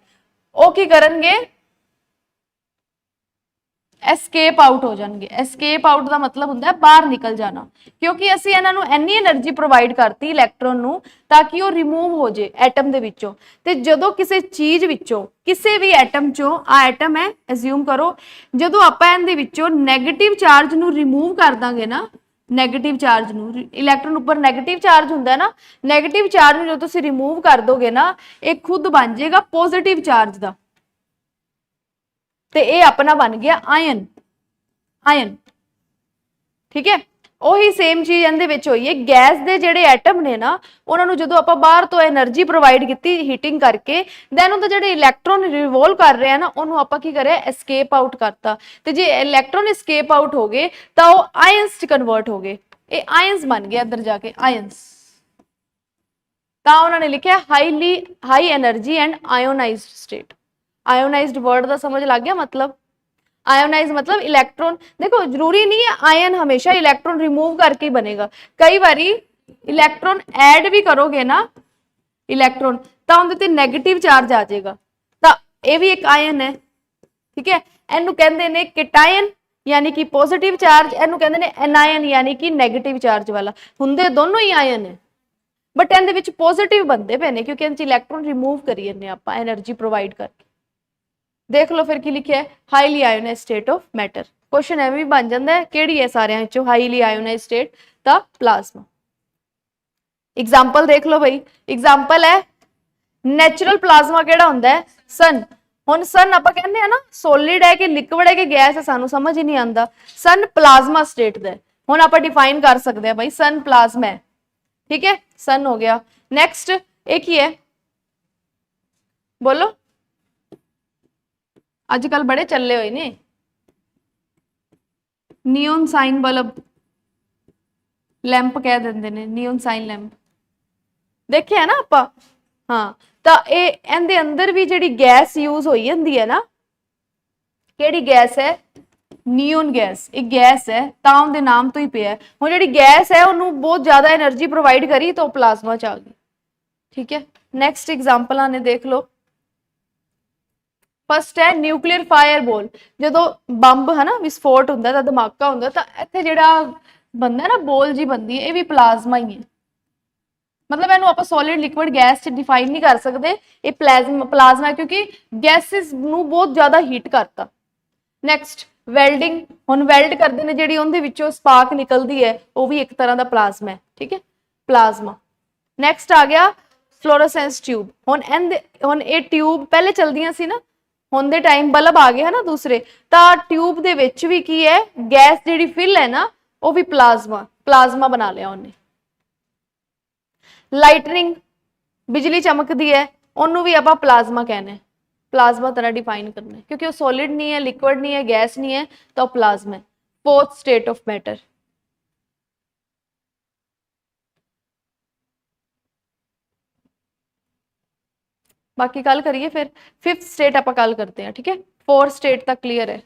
वो की करनगे, एस्केप आउट हो जाएंगे। एस्केप आउट का मतलब होंगे बाहर निकल जाना, क्योंकि असी इन्हों इन्नी एनर्जी प्रोवाइड करती इलैक्ट्रॉन नूं ताकि वो रिमूव हो जाए एटम दे विचों। ते जदों किसी चीज विचों, किसी भी एटम चों, आ एटम है एज्यूम करो, जदों आपां इहदे विचों नैगेटिव चार्ज नूं रिमूव कर दांगे ना, नैगेटिव चार्ज नूं, इलैक्ट्रॉन उपर नैगेटिव चार्ज हुंदा है ना, नैगेटिव चार्ज नूं जो तुसीं रिमूव कर दोगे ना, ये खुद बन जाएगा पॉजिटिव चार्ज का, ते ये अपना बन गया आयन। आयन, ठीक है। ਉਹੀ सेम चीज ਇਹਦੇ ਵਿੱਚ ਹੋਈ ਹੈ, गैस ਦੇ ਜਿਹੜੇ ਐਟਮ ਨੇ ਨਾ, ਉਹਨਾਂ ਨੂੰ ਜਦੋਂ ਆਪਾਂ ਬਾਹਰ ਤੋਂ એનર્ਜੀ ਪ੍ਰੋਵਾਈਡ ਕੀਤੀ ਹੀਟਿੰਗ ਕਰਕੇ, ਦੈਨ ਉਹਦੇ ਜਿਹੜੇ ਇਲੈਕਟ੍ਰੋਨ ਰਿਵੋਲਵ ਕਰ ਰਹੇ ਆ ਨਾ, ਉਹਨੂੰ ਆਪਾਂ ਕੀ ਕਰਿਆ, ਐਸਕੇਪ ਆਊਟ ਕਰਤਾ। ਤੇ ਜੇ ਇਲੈਕਟ੍ਰੋਨ ਐਸਕੇਪ ਆਊਟ ਹੋ ਗਏ ਤਾਂ ਉਹ ਆਇਨਸ ਚ ਕਨਵਰਟ ਹੋ ਗਏ, ਇਹ ਆਇਨਸ ਬਣ ਗਏ ਅੰਦਰ ਜਾ ਕੇ, ਆਇਨਸ। ਤਾਂ ਉਹਨਾਂ ਨੇ ਲਿਖਿਆ high energy and ionized state. Ionized word का समझ लग गया मतलब, आयोनाइज मतलब इलैक्ट्रॉन, देखो जरूरी नहीं है आयन हमेशा इलैक्ट्रॉन रिमूव करके ही बनेगा, कई बारी इलैक्ट्रॉन ऐड भी करोगे ना इलैक्ट्रॉन, तो उनके नैगेटिव चार्ज आ जाएगा, तो यह भी एक आयन है, ठीक है। इनू कहते हैं कैटायन यानी कि पॉजिटिव चार्ज, इनू कहते हैं एनायन यानी कि नैगेटिव चार्ज वाला, होंदे दोनों ही आयन है, बट इहदे पॉजिटिव बनते पे ने क्योंकि इनसे इलैक्ट्रॉन रिमूव करी जाने आपां एनर्जी प्रोवाइड करके। देख लो फिर की लिखा है, highly ionize state of matter. Question एवं भी बन जाता है, किहड़ी है सारियां विचों हाईली आयोनाइज स्टेट दा प्लाज्मा। एग्जाम्पल देख लो भाई, एग्जाम्पल है नैचुरल प्लाज्मा किहड़ा हुंदा है, सन। हुण सन आपां कहंदे आ ना सॉलिड है कि लिक्विड है कि गैस है, सानू समझ ही नहीं आंदा। सन प्लाज्मा स्टेट दा है, हुण आपां डिफाइन कर सकते हैं भाई सन प्लाज्मा है, ठीक है, सन हो गया। नैक्सट एक ही है, बोलो अजकल बड़े चले हुए ने नियोन साइन बल्ब, लैंप कह देंगे ने, नियोन साइन लैंप देखे है ना आप। हाँ, तो ये अंदर भी जी गैस यूज हुई होंगी है ना, केड़ी गैस है, नियोन गैस, एक गैस है, तां दे नाम तो ही पे है। हुण जी गैस है उन्होंने बहुत ज्यादा एनर्जी प्रोवाइड करी तो प्लाज्मा च आ गई, ठीक है। नैक्सट एग्जाम्पल ने देख लो, फस्ट है न्यूक्लियर फायर बॉल, जो बंब है ना विस्फोट होंगे, धमाका होंगे, तो इत्थे जिहड़ा बनता है ना बॉल जी बनती है, ये भी प्लाज्मा ही है, मतलब इनू आप सॉलिड लिक्विड गैस च डिफाइन नहीं कर सकते, ये प्लाज्मा है क्योंकि गैसिस नू बहुत ज्यादा हीट करता। नैक्सट वेल्डिंग, हुण वेल्ड करते हैं जी उहदे विचों स्पार्क निकलती है, वो भी एक तरह का प्लाज्मा है, ठीक है, प्लाज्मा। नैक्सट आ गया फ्लोरोसेंस ट्यूब, हुण ये ट्यूब पहले चलदियां सी ना, हुण दे टाइम बल्ब आ गए है ना दूसरे, तो ट्यूब दे विच भी की है गैस जिहड़ी फिल है ना, वो भी प्लाज्मा बना लिया उन्हें। लाइटनिंग, बिजली चमकती है, उन्होंने भी आप प्लाज्मा कहना है, प्लाज्मा तरह डिफाइन करना है क्योंकि वो सॉलिड नहीं है, लिक्विड नहीं है, गैस नहीं है, तो प्लाज्मा है। फोर्थ स्टेट ऑफ मैटर, बाकी कल करिए फिर फिफ्थ स्टेट आप कल करते हैं, ठीक है। फोर्थ स्टेट तक क्लियर है।